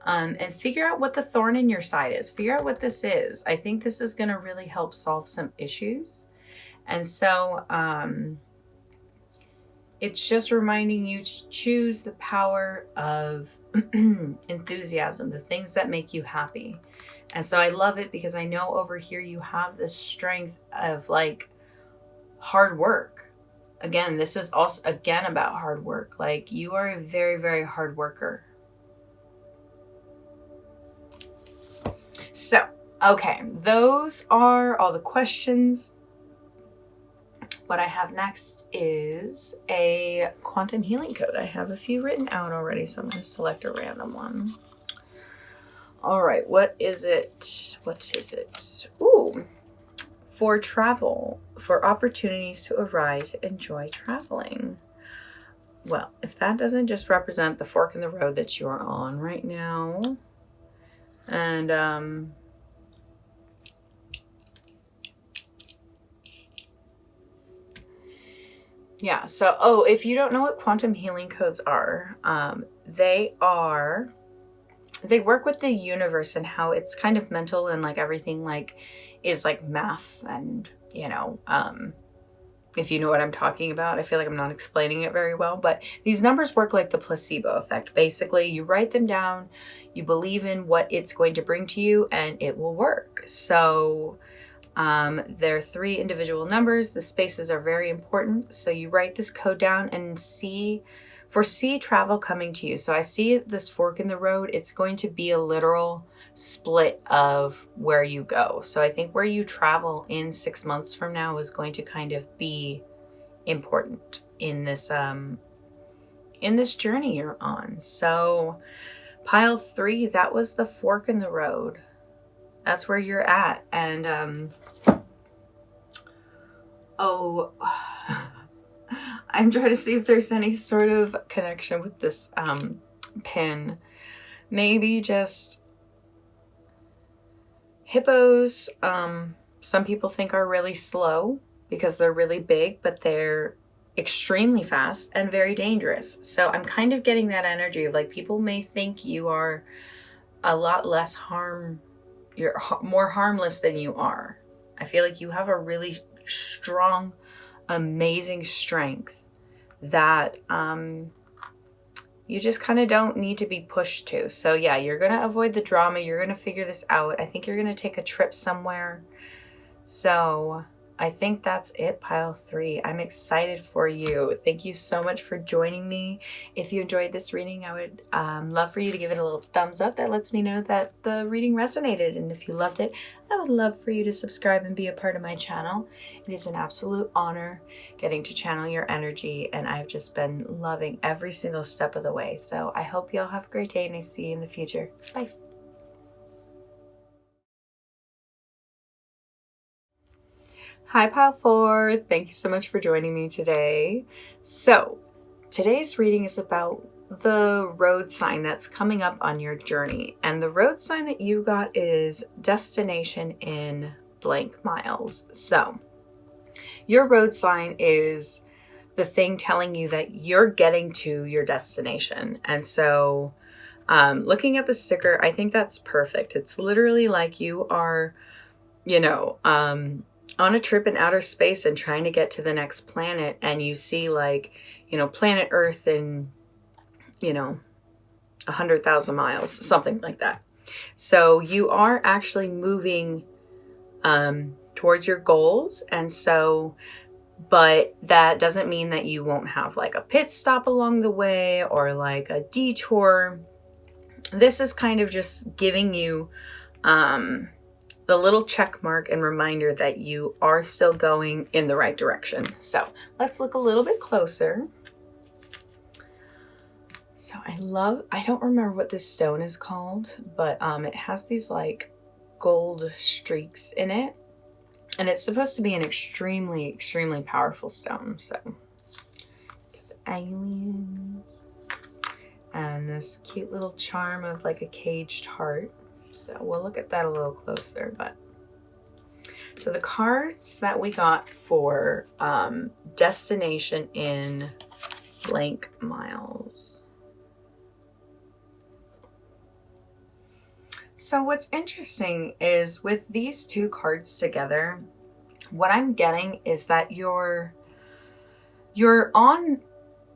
And figure out what the thorn in your side is. Figure out what this is. I think this is going to really help solve some issues. And so it's just reminding you to choose the power of enthusiasm, the things that make you happy. And so I love it because I know over here you have this strength of like hard work. Again, this is also again about hard work. Like you are a very, very hard worker. So, okay, those are all the questions. What I have next is a quantum healing code. I have a few written out already, so I'm going to select a random one. All right, what is it? What is it? Ooh, for travel, for opportunities to arise to enjoy traveling. Well, if that doesn't just represent the fork in the road that you're on right now, and yeah, so if you don't know what quantum healing codes are, they work with the universe and how it's kind of mental and like everything like is like math and if you know what I'm talking about. I feel like I'm not explaining it very well, but these numbers work like the placebo effect. Basically, you write them down, you believe in what it's going to bring to you, and it will work. So they're 3 individual numbers. The spaces are very important. So you write this code down and foresee travel coming to you. So I see this fork in the road. It's going to be a literal split of where you go. So I think where you travel in 6 months from now is going to kind of be important in this journey you're on. So pile 3, that was the fork in the road. That's where you're at. And I'm trying to see if there's any sort of connection with this pin. Maybe just hippos, some people think are really slow because they're really big, but they're extremely fast and very dangerous. So I'm kind of getting that energy of like, people may think you are a lot less you're more harmless than you are. I feel like you have a really strong, amazing strength that you just kind of don't need to be pushed to. So yeah, you're going to avoid the drama. You're going to figure this out. I think you're going to take a trip somewhere. So I think that's it, pile 3. I'm excited for you. Thank you so much for joining me. If you enjoyed this reading, I would love for you to give it a little thumbs up. That lets me know that the reading resonated. And if you loved it, I would love for you to subscribe and be a part of my channel. It is an absolute honor getting to channel your energy, and I've just been loving every single step of the way. So I hope you all have a great day, and I see you in the future. Bye. Hi, Pile 4. Thank you so much for joining me today. So today's reading is about the road sign that's coming up on your journey. And the road sign that you got is destination in blank miles. So your road sign is the thing telling you that you're getting to your destination. And so looking at the sticker, I think that's perfect. It's literally like you are, on a trip in outer space and trying to get to the next planet, and you see like, planet Earth in, 100,000 miles, something like that. So you are actually moving towards your goals. And so, but that doesn't mean that you won't have like a pit stop along the way or like a detour. This is kind of just giving you the little check mark and reminder that you are still going in the right direction. So let's look a little bit closer. So I don't remember what this stone is called, but it has these like gold streaks in it. And it's supposed to be an extremely, extremely powerful stone. So get the aliens and this cute little charm of like a caged heart. So we'll look at that a little closer. But so the cards that we got for destination in blank miles. So what's interesting is with these 2 cards together, what I'm getting is that you're on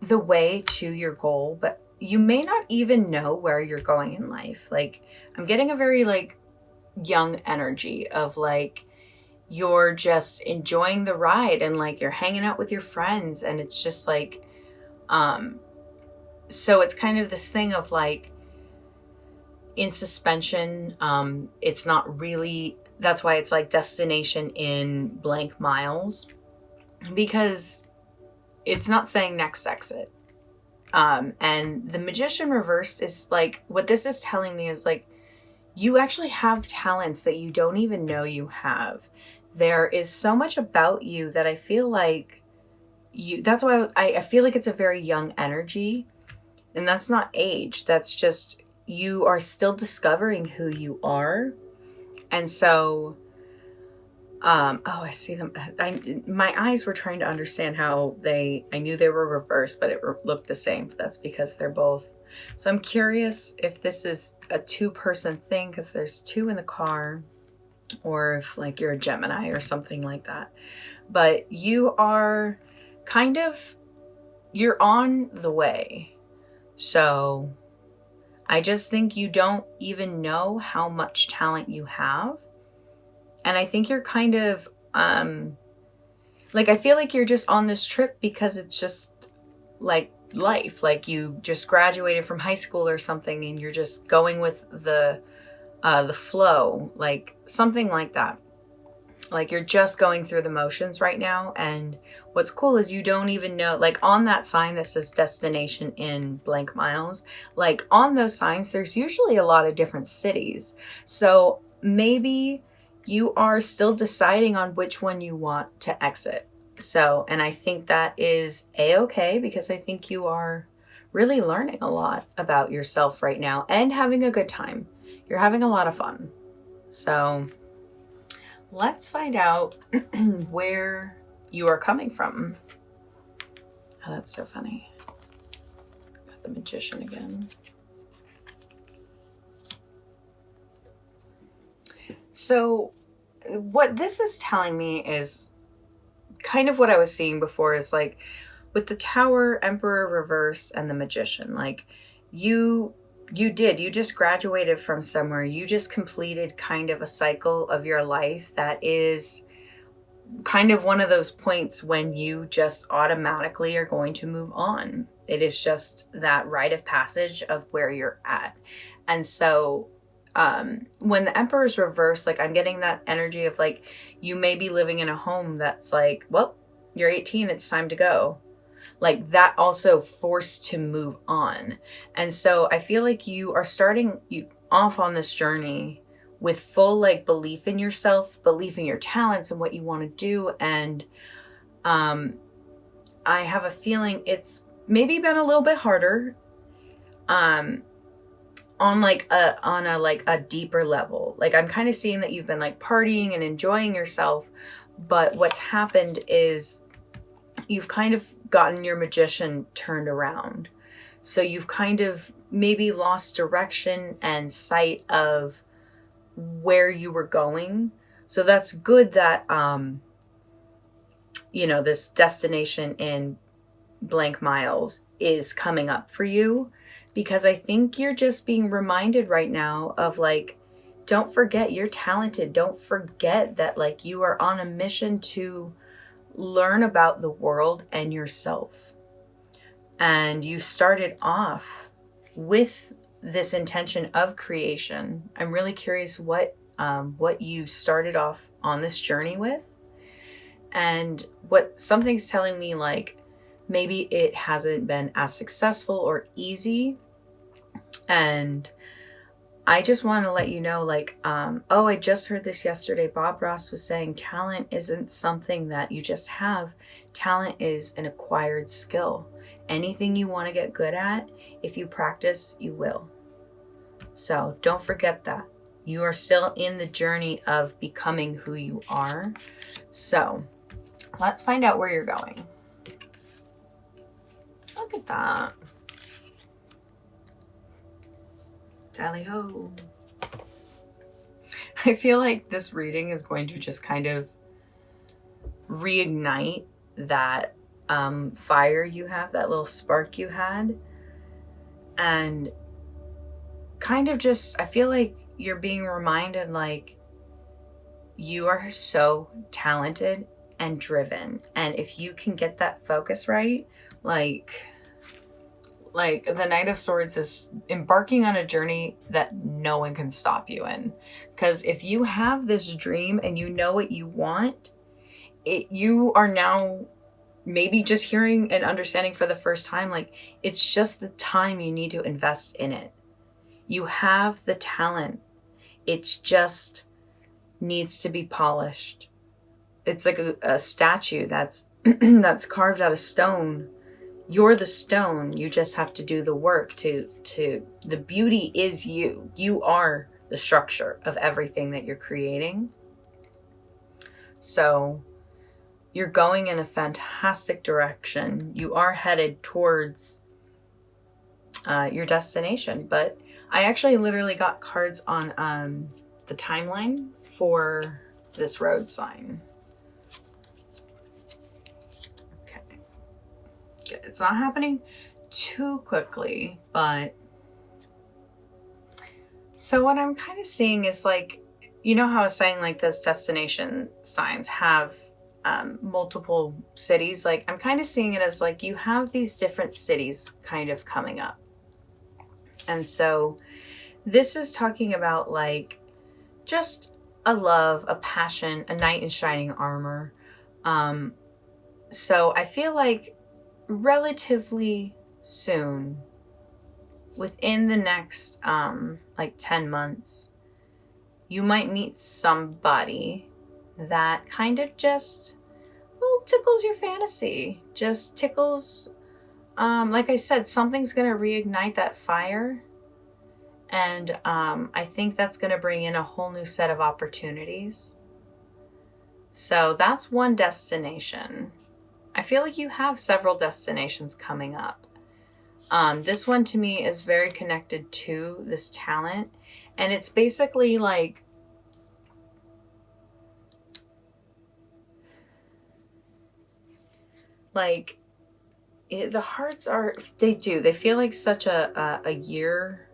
the way to your goal, but you may not even know where you're going in life. Like, I'm getting a very like young energy of like, you're just enjoying the ride and like you're hanging out with your friends, and it's just like, so it's kind of this thing of like in suspension. It's not really, that's why it's like destination in blank miles, because it's not saying next exit. And the Magician reversed is like, what this is telling me is like, you actually have talents that you don't even know you have. There is so much about you that I feel like that's why I feel like it's a very young energy, and that's not age. That's just, you are still discovering who you are. And so, I see them. My eyes were trying to understand how I knew they were reversed, but it looked the same. But that's because they're both. So I'm curious if this is a 2-person thing, because there's 2 in the car. or if like you're a Gemini or something like that. But you are kind of, you're on the way. So I just think you don't even know how much talent you have. And I think you're kind of, like, I feel like you're just on this trip because it's just like life. Like you just graduated from high school or something and you're just going with the flow, like something like that. Like you're just going through the motions right now. And what's cool is you don't even know, like on that sign that says destination in blank miles, like on those signs, there's usually a lot of different cities. So maybe you are still deciding on which one you want to exit. So, and I think that is a-okay, because I think you are really learning a lot about yourself right now and having a good time. You're having a lot of fun. So let's find out where you are coming from. Oh, that's so funny. Got the Magician again. So what this is telling me is kind of what I was seeing before, is like with the Tower, Emperor reverse, and the Magician, like you just graduated from somewhere. You just completed kind of a cycle of your life that is kind of one of those points when you just automatically are going to move on. It is just that rite of passage of where you're at. And so when the Emperor's reverse, like I'm getting that energy of like, you may be living in a home that's like, well, you're 18, it's time to go. Like that also forced to move on. And so I feel like you are starting you off on this journey with full like belief in yourself, belief in your talents and what you want to do. And I have a feeling it's maybe been a little bit harder on a deeper level. Like I'm kind of seeing that you've been like partying and enjoying yourself, but what's happened is you've kind of gotten your Magician turned around. So you've kind of maybe lost direction and sight of where you were going. So that's good that, this destination in blank miles is coming up for you, because I think you're just being reminded right now of like, don't forget you're talented. Don't forget that like you are on a mission to learn about the world and yourself. And you started off with this intention of creation. I'm really curious what you started off on this journey with, and what something's telling me like maybe it hasn't been as successful or easy. And I just want to let you know, like, I just heard this yesterday. Bob Ross was saying talent isn't something that you just have. Talent is an acquired skill. Anything you want to get good at, if you practice, you will. So don't forget that. You are still in the journey of becoming who you are. So let's find out where you're going. Look at that. Tally ho. I feel like this reading is going to just kind of reignite that fire you have, that little spark you had. And kind of just, I feel like you're being reminded like you are so talented and driven. And if you can get that focus right, like the Knight of Swords is embarking on a journey that no one can stop you in. Because if you have this dream and you know what you want, you are now maybe just hearing and understanding for the first time, like it's just the time you need to invest in it. You have the talent. It's just needs to be polished. It's like a statue that's that's carved out of stone. You're the stone. You just have to do the work to the beauty is you. You are the structure of everything that you're creating. So you're going in a fantastic direction. You are headed towards your destination. But I actually literally got cards on the timeline for this road sign. Okay. Good. It's not happening too quickly, but so what I'm kind of seeing is like, you know how I was saying like those destination signs have multiple cities? Like I'm kind of seeing it as like you have these different cities kind of coming up. And so this is talking about like just a love, a passion, a knight in shining armor. So I feel like relatively soon, within the next like 10 months, you might meet somebody that kind of just tickles your fantasy, just tickles, like I said, something's going to reignite that fire. And I think that's going to bring in a whole new set of opportunities. So that's one destination. I feel like you have several destinations coming up. This one to me is very connected to this talent. And it's basically like, the hearts are, they feel like such a year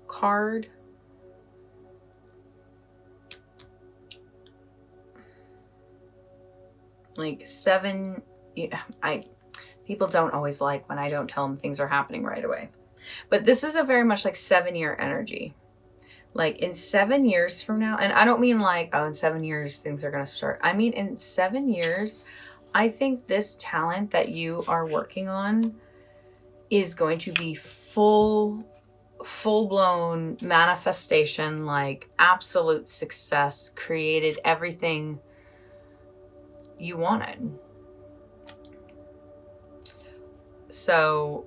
card. Like 7, people don't always like when I don't tell them things are happening right away. But this is a very much like 7-year energy. Like in 7 years from now, and I don't mean like, oh, in 7 years things are going to start. I mean, in 7 years, I think this talent that you are working on is going to be full-blown manifestation, like absolute success, created everything you wanted. So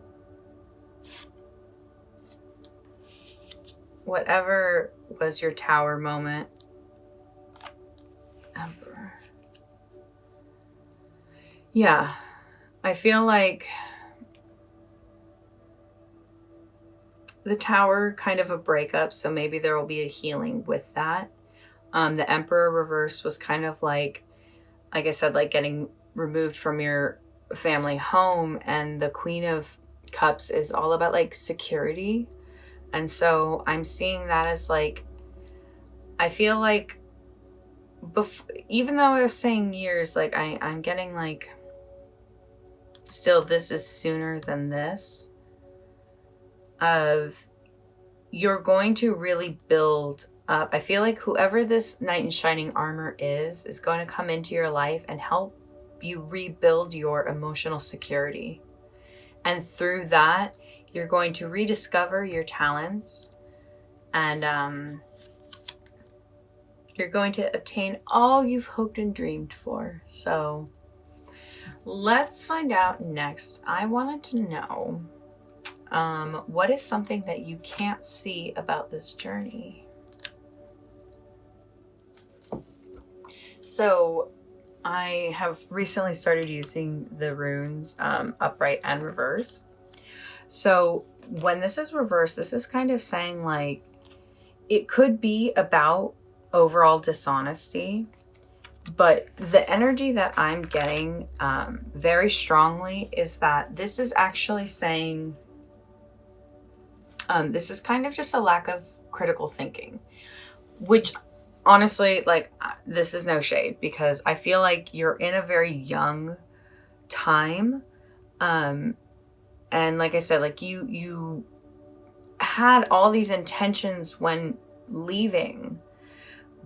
whatever was your tower moment, Emperor. Yeah, I feel like the tower, kind of a breakup, so maybe there will be a healing with that. The Emperor reverse was kind of like I said, like getting removed from your family home, and the Queen of Cups is all about like security. And so I'm seeing that as like, I feel like even though I was saying years, like I'm getting like, still this is sooner than this, of you're going to really build up. I feel like whoever this knight in shining armor is going to come into your life and help you rebuild your emotional security. And through that, you're going to rediscover your talents, and you're going to obtain all you've hoped and dreamed for. So let's find out next. I wanted to know, what is something that you can't see about this journey? So I have recently started using the runes upright and reverse. So when this is reversed, this is kind of saying like, it could be about overall dishonesty, but the energy that I'm getting very strongly is that this is actually saying, this is kind of just a lack of critical thinking, which honestly, like, this is no shade, because I feel like you're in a very young time. And like I said, like you had all these intentions when leaving,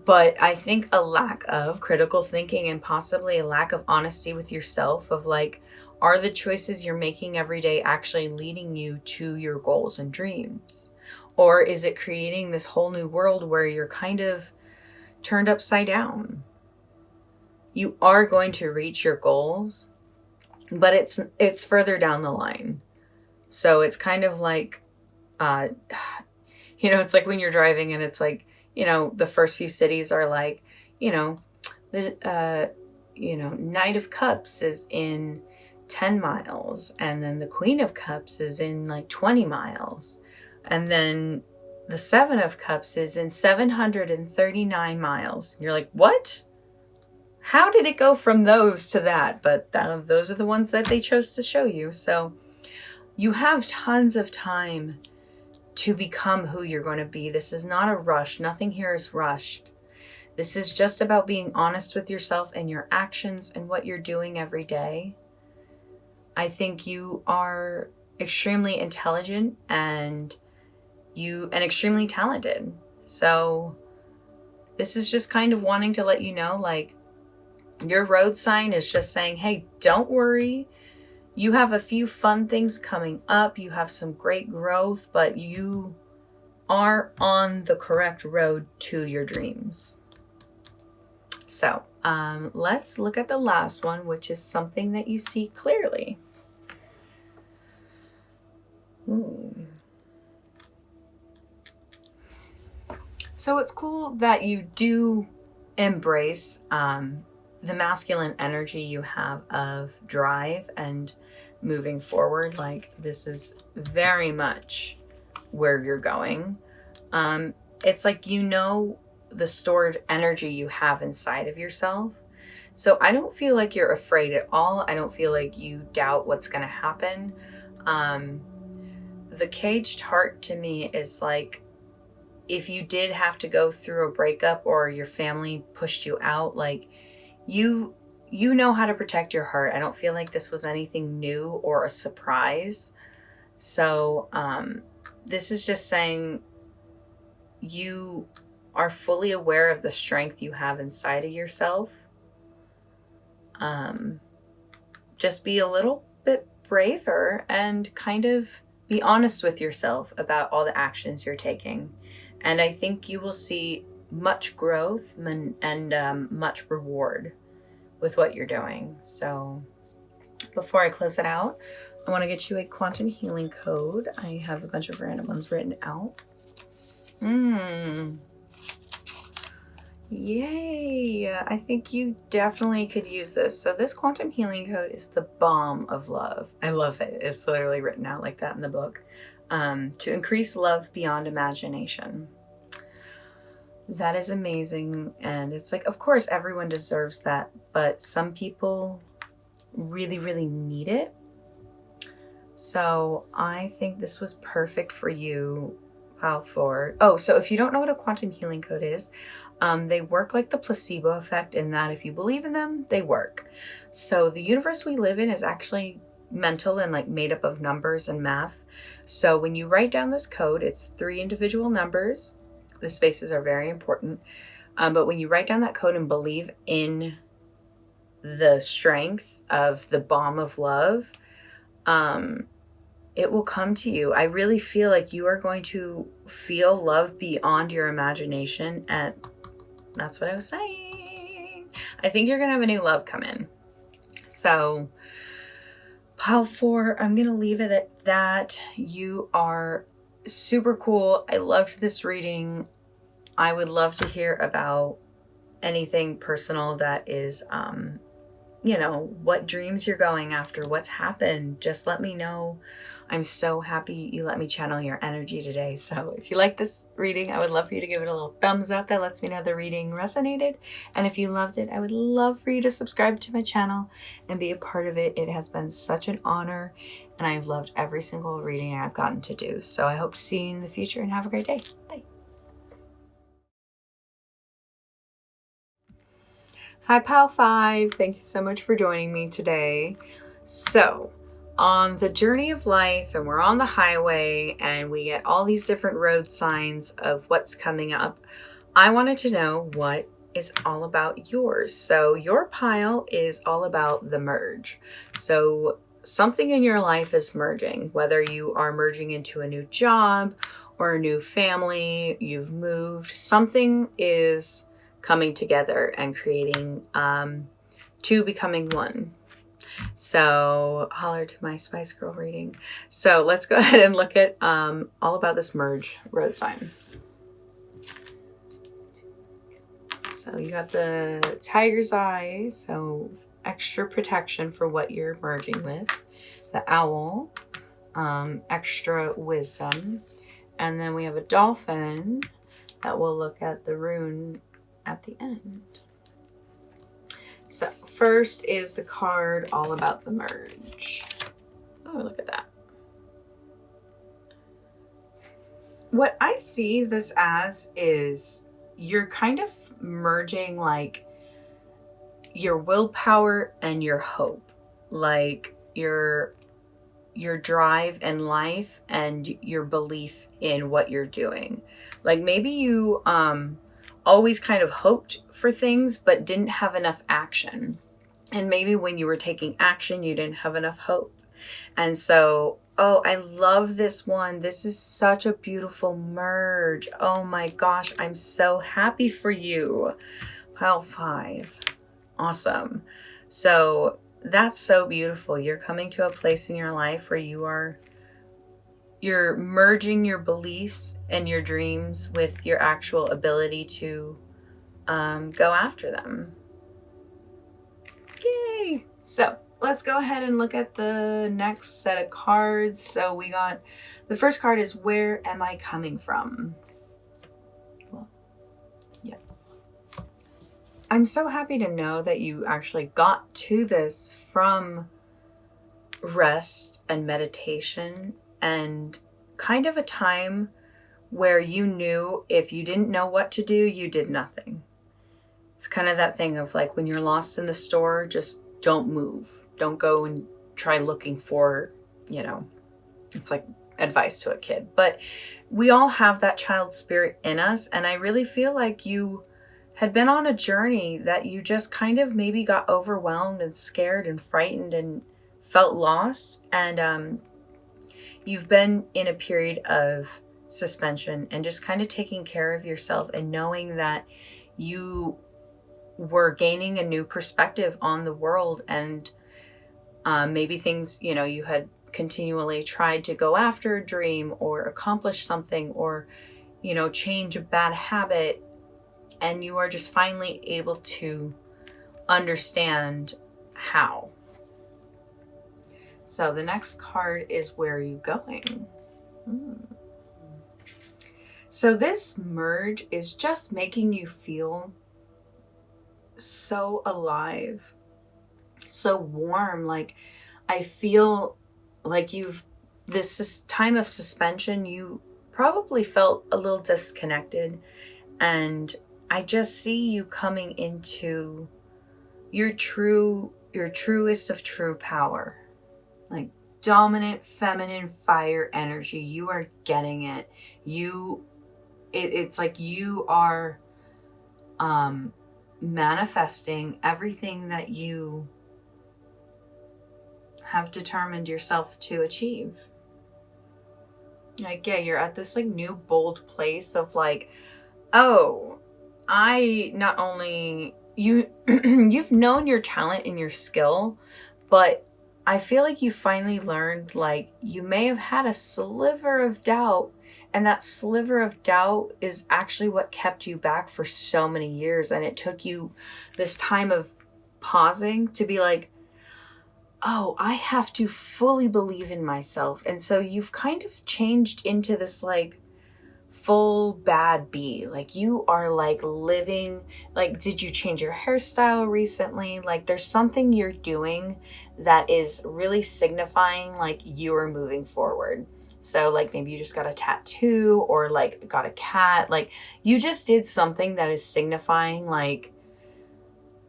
but I think a lack of critical thinking and possibly a lack of honesty with yourself of like, are the choices you're making every day actually leading you to your goals and dreams? Or is it creating this whole new world where you're kind of turned upside down? You are going to reach your goals, but it's further down the line. So it's kind of like, it's like when you're driving and it's like, the first few cities are like, the, Knight of Cups is in 10 miles. And then the Queen of Cups is in like 20 miles. And then the Seven of Cups is in 739 miles. You're like, what? How did it go from those to that? But those are the ones that they chose to show you. So you have tons of time to become who you're going to be. This is not a rush. Nothing here is rushed. This is just about being honest with yourself and your actions and what you're doing every day. I think you are extremely intelligent and extremely talented. So this is just kind of wanting to let you know, like, your road sign is just saying, hey, don't worry. You have a few fun things coming up. You have some great growth, but you are on the correct road to your dreams. So let's look at the last one, which is something that you see clearly. Ooh. So it's cool that you do embrace the masculine energy you have of drive and moving forward. Like, this is very much where you're going. It's like, you know, the stored energy you have inside of yourself. So I don't feel like you're afraid at all. I don't feel like you doubt what's going to happen. The caged heart to me is like, if you did have to go through a breakup or your family pushed you out, like, you know how to protect your heart. I don't feel like this was anything new or a surprise. So this is just saying you are fully aware of the strength you have inside of yourself. Just be a little bit braver and kind of be honest with yourself about all the actions you're taking. And I think you will see much growth and much reward with what you're doing. So before I close it out, I want to get you a quantum healing code. I have a bunch of random ones written out. Yay! I think you definitely could use this. So this quantum healing code is the Balm of Love. I love it. It's literally written out like that in the book. To increase love beyond imagination. That is amazing. And it's like, of course, everyone deserves that, but some people really, really need it. So I think this was perfect for you. So if you don't know what a quantum healing code is, they work like the placebo effect in that if you believe in them, they work. So the universe we live in is actually mental and like made up of numbers and math. So when you write down this code, it's 3 individual numbers. The spaces are very important. But when you write down that code and believe in the strength of the Balm of Love, it will come to you. I really feel like you are going to feel love beyond your imagination. And that's what I was saying. I think you're going to have a new love come in. So pile 4, I'm going to leave it at that. You are super cool. I loved this reading. I would love to hear about anything personal that is, what dreams you're going after, what's happened. Just let me know. I'm so happy you let me channel your energy today. So if you like this reading, I would love for you to give it a little thumbs up. That lets me know the reading resonated. And if you loved it, I would love for you to subscribe to my channel and be a part of it. It has been such an honor, and I've loved every single reading I've gotten to do. So I hope to see you in the future, and have a great day. Bye. Hi, Pile 5. Thank you so much for joining me today. So, on the journey of life, and we're on the highway, and we get all these different road signs of what's coming up, I wanted to know what is all about yours. So, your pile is all about the merge. So, something in your life is merging, whether you are merging into a new job or a new family, you've moved, something is coming together and creating 2 becoming 1. So holler to my Spice Girl reading. So let's go ahead and look at all about this merge road sign. So you got the tiger's eye, so extra protection for what you're merging with. The owl, extra wisdom. And then we have a dolphin that we'll look at the rune at the end. So first is the card all about the merge. Oh, look at that. What I see this as is you're kind of merging like your willpower and your hope, like your drive in life and your belief in what you're doing. Like maybe you always kind of hoped for things but didn't have enough action. And maybe when you were taking action, you didn't have enough hope. And so, oh, I love this one. This is such a beautiful merge. Oh my gosh, I'm so happy for you. Pile 5. Awesome. So that's so beautiful. You're coming to a place in your life where you're merging your beliefs and your dreams with your actual ability to go after them. Yay! So let's go ahead and look at the next set of cards. So we got, the first card is Where Am I Coming From? Well, yes. I'm so happy to know that you actually got to this from rest and meditation and kind of a time where you knew if you didn't know what to do, you did nothing. It's kind of that thing of like when you're lost in the store, just don't move. Don't go and try looking for, it's like advice to a kid. But we all have that child spirit in us. And I really feel like you had been on a journey that you just kind of maybe got overwhelmed and scared and frightened and felt lost. And you've been in a period of suspension and just kind of taking care of yourself and knowing that you were gaining a new perspective on the world. And maybe things, you had continually tried to go after a dream or accomplish something or, change a bad habit. And you are just finally able to understand how. So the next card is Where Are You Going? So this merge is just making you feel so alive, so warm. Like I feel like this time of suspension, you probably felt a little disconnected. And I just see you coming into your truest of true power, like dominant feminine fire energy. You are getting it. It's like you are manifesting everything that you have determined yourself to achieve. Like, yeah, you're at this like new bold place of like, oh, not only you've known your talent and your skill, but I feel like you finally learned, like, you may have had a sliver of doubt, and that sliver of doubt is actually what kept you back for so many years. And it took you this time of pausing to be like, oh, I have to fully believe in myself. And so you've kind of changed into this like full bad bee. Like you are like living, like, did you change your hairstyle recently? Like there's something you're doing that is really signifying like you are moving forward. So like maybe you just got a tattoo or like got a cat. Like you just did something that is signifying like,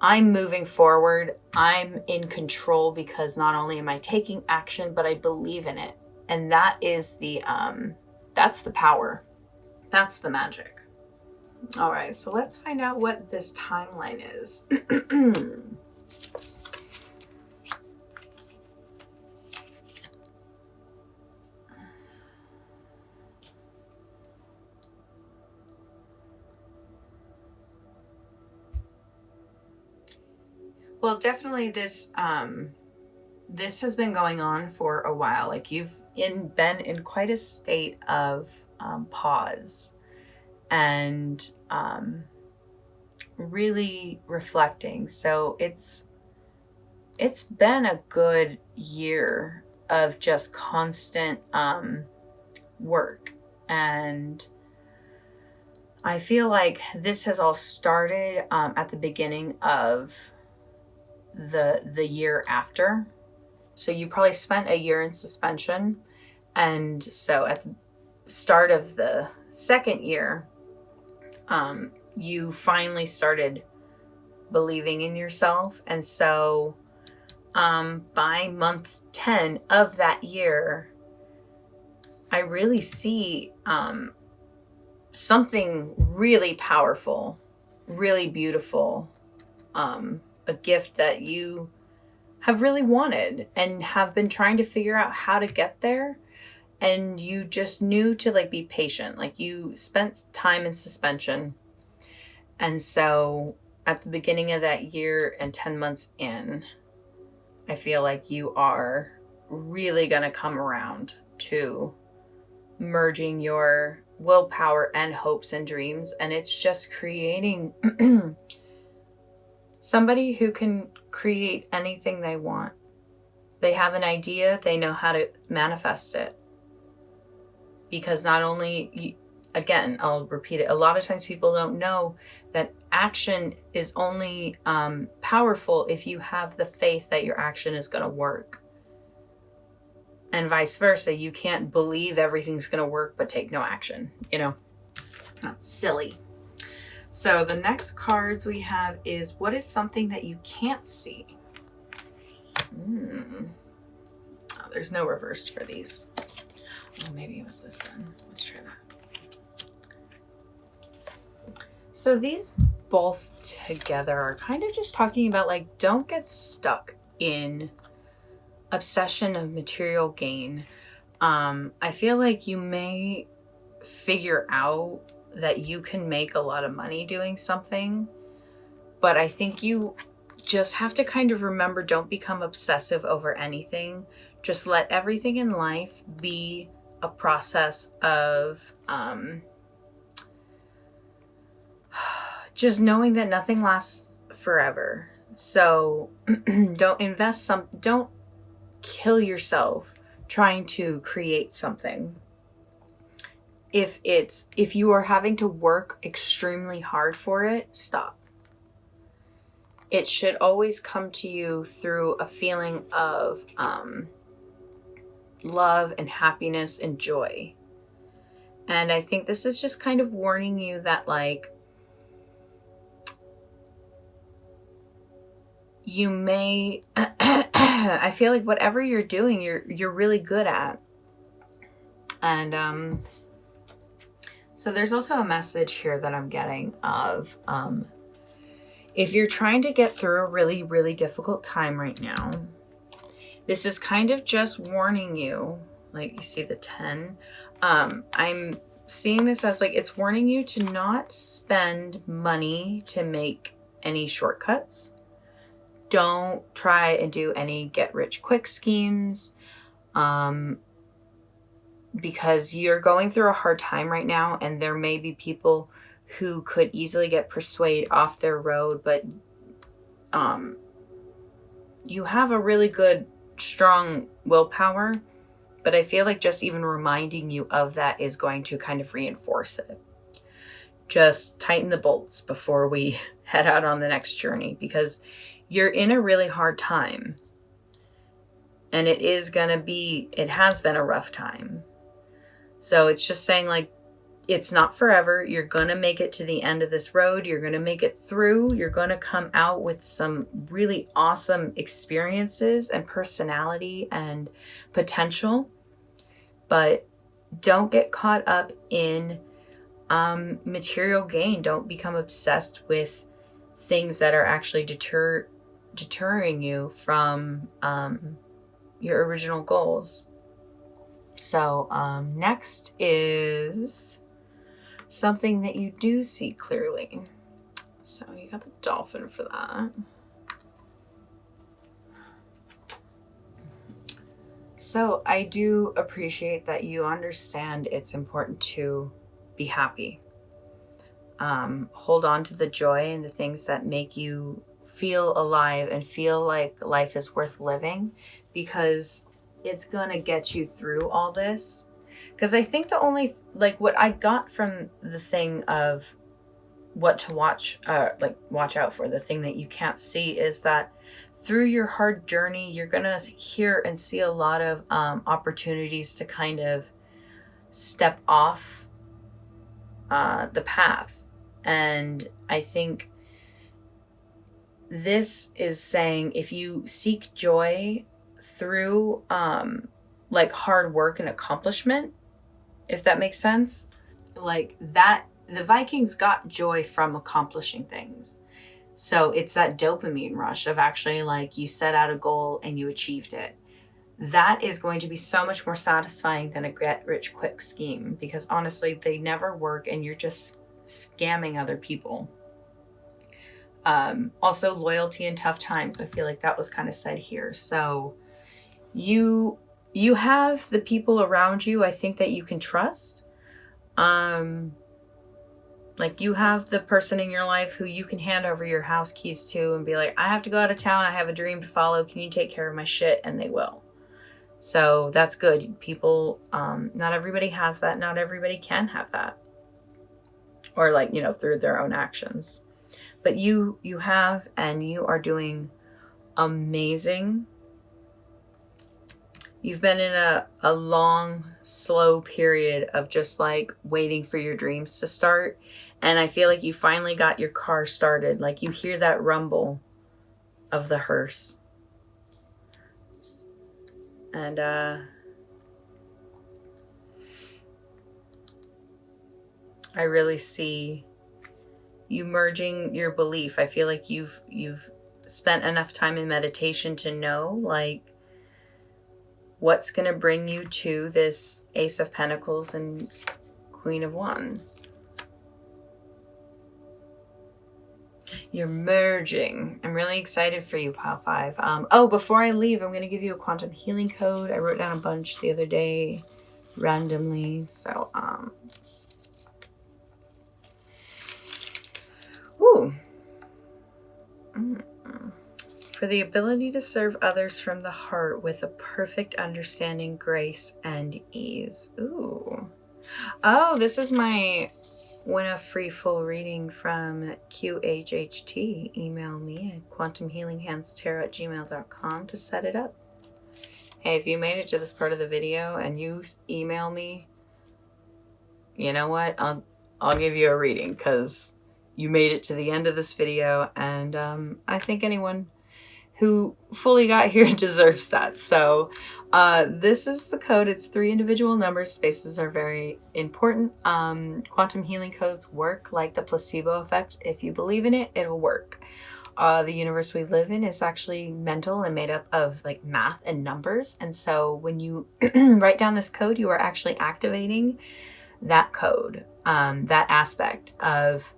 I'm moving forward. I'm in control because not only am I taking action, but I believe in it. And that is that's the power. That's the magic. All right, so let's find out what this timeline is. Well, definitely this has been going on for a while. Like you've been in quite a state of pause and really reflecting. So it's been a good year of just constant work And I feel like this has all started at the beginning of the year after. So you probably spent a year in suspension. And so at the start of the second year, you finally started believing in yourself. And so by month 10 of that year, I really see something really powerful, really beautiful, a gift that you have really wanted and have been trying to figure out how to get there. And you just knew to like be patient. Like you spent time in suspension. And so at the beginning of that year and 10 months in, I feel like you are really going to come around to merging your willpower and hopes and dreams. And it's just creating somebody who can create anything they want. They have an idea, they know how to manifest it. Because not only, again, I'll repeat it, a lot of times people don't know that action is only powerful if you have the faith that your action is going to work. And vice versa. You can't believe everything's going to work but take no action. You know, that's silly. So the next cards we have is, what is something that you can't see? Oh, there's no reverse for these. Oh, maybe it was this then. Let's try that. So these both together are kind of just talking about like, don't get stuck in obsession of material gain. I feel like you may figure out that you can make a lot of money doing something, but I think you just have to kind of remember, don't become obsessive over anything. Just let everything in life be a process of just knowing that nothing lasts forever. So don't kill yourself trying to create something. If you are having to work extremely hard for it, stop. It should always come to you through a feeling of love and happiness and joy. And I think this is just kind of warning you that like, you may, I feel like whatever you're doing, you're really good at. And so there's also a message here that I'm getting of, if you're trying to get through a really, really difficult time right now, this is kind of just warning you, like you see the 10. I'm seeing this as like, it's warning you to not spend money to make any shortcuts. Don't try and do any get rich quick schemes, because you're going through a hard time right now, and there may be people who could easily get persuaded off their road, but you have a really good, strong willpower. But I feel like just even reminding you of that is going to kind of reinforce it. Just tighten the bolts before we head out on the next journey, because you're in a really hard time. And it has been a rough time. So it's just saying like, it's not forever. You're going to make it to the end of this road. You're going to make it through. You're going to come out with some really awesome experiences and personality and potential. But don't get caught up in material gain. Don't become obsessed with things that are actually deterring you from your original goals. So next is something that you do see clearly. So you got the dolphin for that. So I do appreciate that you understand it's important to be happy. Hold on to the joy and the things that make you feel alive and feel like life is worth living, because it's going to get you through all this. Because I think the only, like, what I got from the thing of what to watch, watch out for, the thing that you can't see, is that through your hard journey, you're going to hear and see a lot of opportunities to kind of step off the path. And I think this is saying if you seek joy through like hard work and accomplishment, if that makes sense, like that, the Vikings got joy from accomplishing things. So it's that dopamine rush of actually, like, you set out a goal and you achieved it. That is going to be so much more satisfying than a get rich quick scheme, because honestly, they never work and you're just scamming other people. Also, loyalty in tough times. I feel like that was kind of said here. So you have the people around you, I think, that you can trust. Like, you have the person in your life who you can hand over your house keys to and be like, I have to go out of town. I have a dream to follow. Can you take care of my shit? And they will. So that's good. People, not everybody has that. Not everybody can have that. Or, like, you know, through their own actions. But you have, and you are doing amazing. You've been in a long, slow period of just, like, waiting for your dreams to start. And I feel like you finally got your car started. Like, you hear that rumble of the hearse. And I really see you merging your belief. I feel like you've spent enough time in meditation to know, like, what's going to bring you to this Ace of Pentacles and Queen of Wands. You're merging. I'm really excited for you, Pile 5. Oh, before I leave, I'm going to give you a quantum healing code. I wrote down a bunch the other day randomly. So, ooh. For the ability to serve others from the heart with a perfect understanding, grace, and ease. Ooh. Oh, this is my win a free full reading from QHHT. Email me at quantumhealinghandstarot@gmail.com to set it up. Hey, if you made it to this part of the video and you email me, you know what? I'll give you a reading because you made it to the end of this video, and I think anyone who fully got here deserves that. So this is the code. It's 3 individual numbers. Spaces are very important. Quantum healing codes work like the placebo effect. If you believe in it, it'll work. The universe we live in is actually mental and made up of, like, math and numbers. And so when you write down this code, you are actually activating that code, that aspect of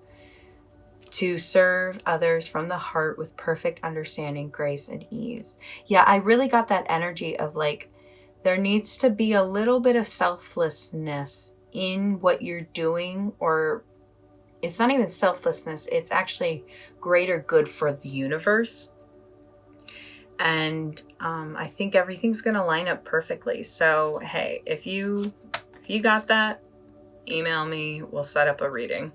to serve others from the heart with perfect understanding, grace, and ease. Yeah, I really got that energy of, like, there needs to be a little bit of selflessness in what you're doing, or it's not even selflessness, it's actually greater good for the universe. And I think everything's going to line up perfectly. So, hey, if you got that, email me, we'll set up a reading.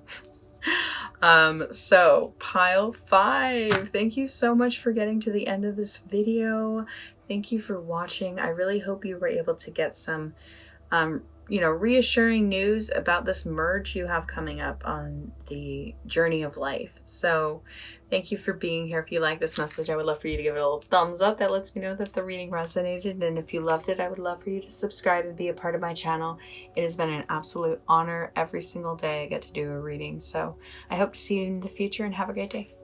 So Pile 5, thank you so much for getting to the end of this video. Thank you for watching. I really hope you were able to get some, reassuring news about this merge you have coming up on the journey of life. So thank you for being here. If you like this message, I would love for you to give it a little thumbs up. That lets me know that the reading resonated. And if you loved it, I would love for you to subscribe and be a part of my channel. It has been an absolute honor. Every single day I get to do a reading. So I hope to see you in the future, and have a great day.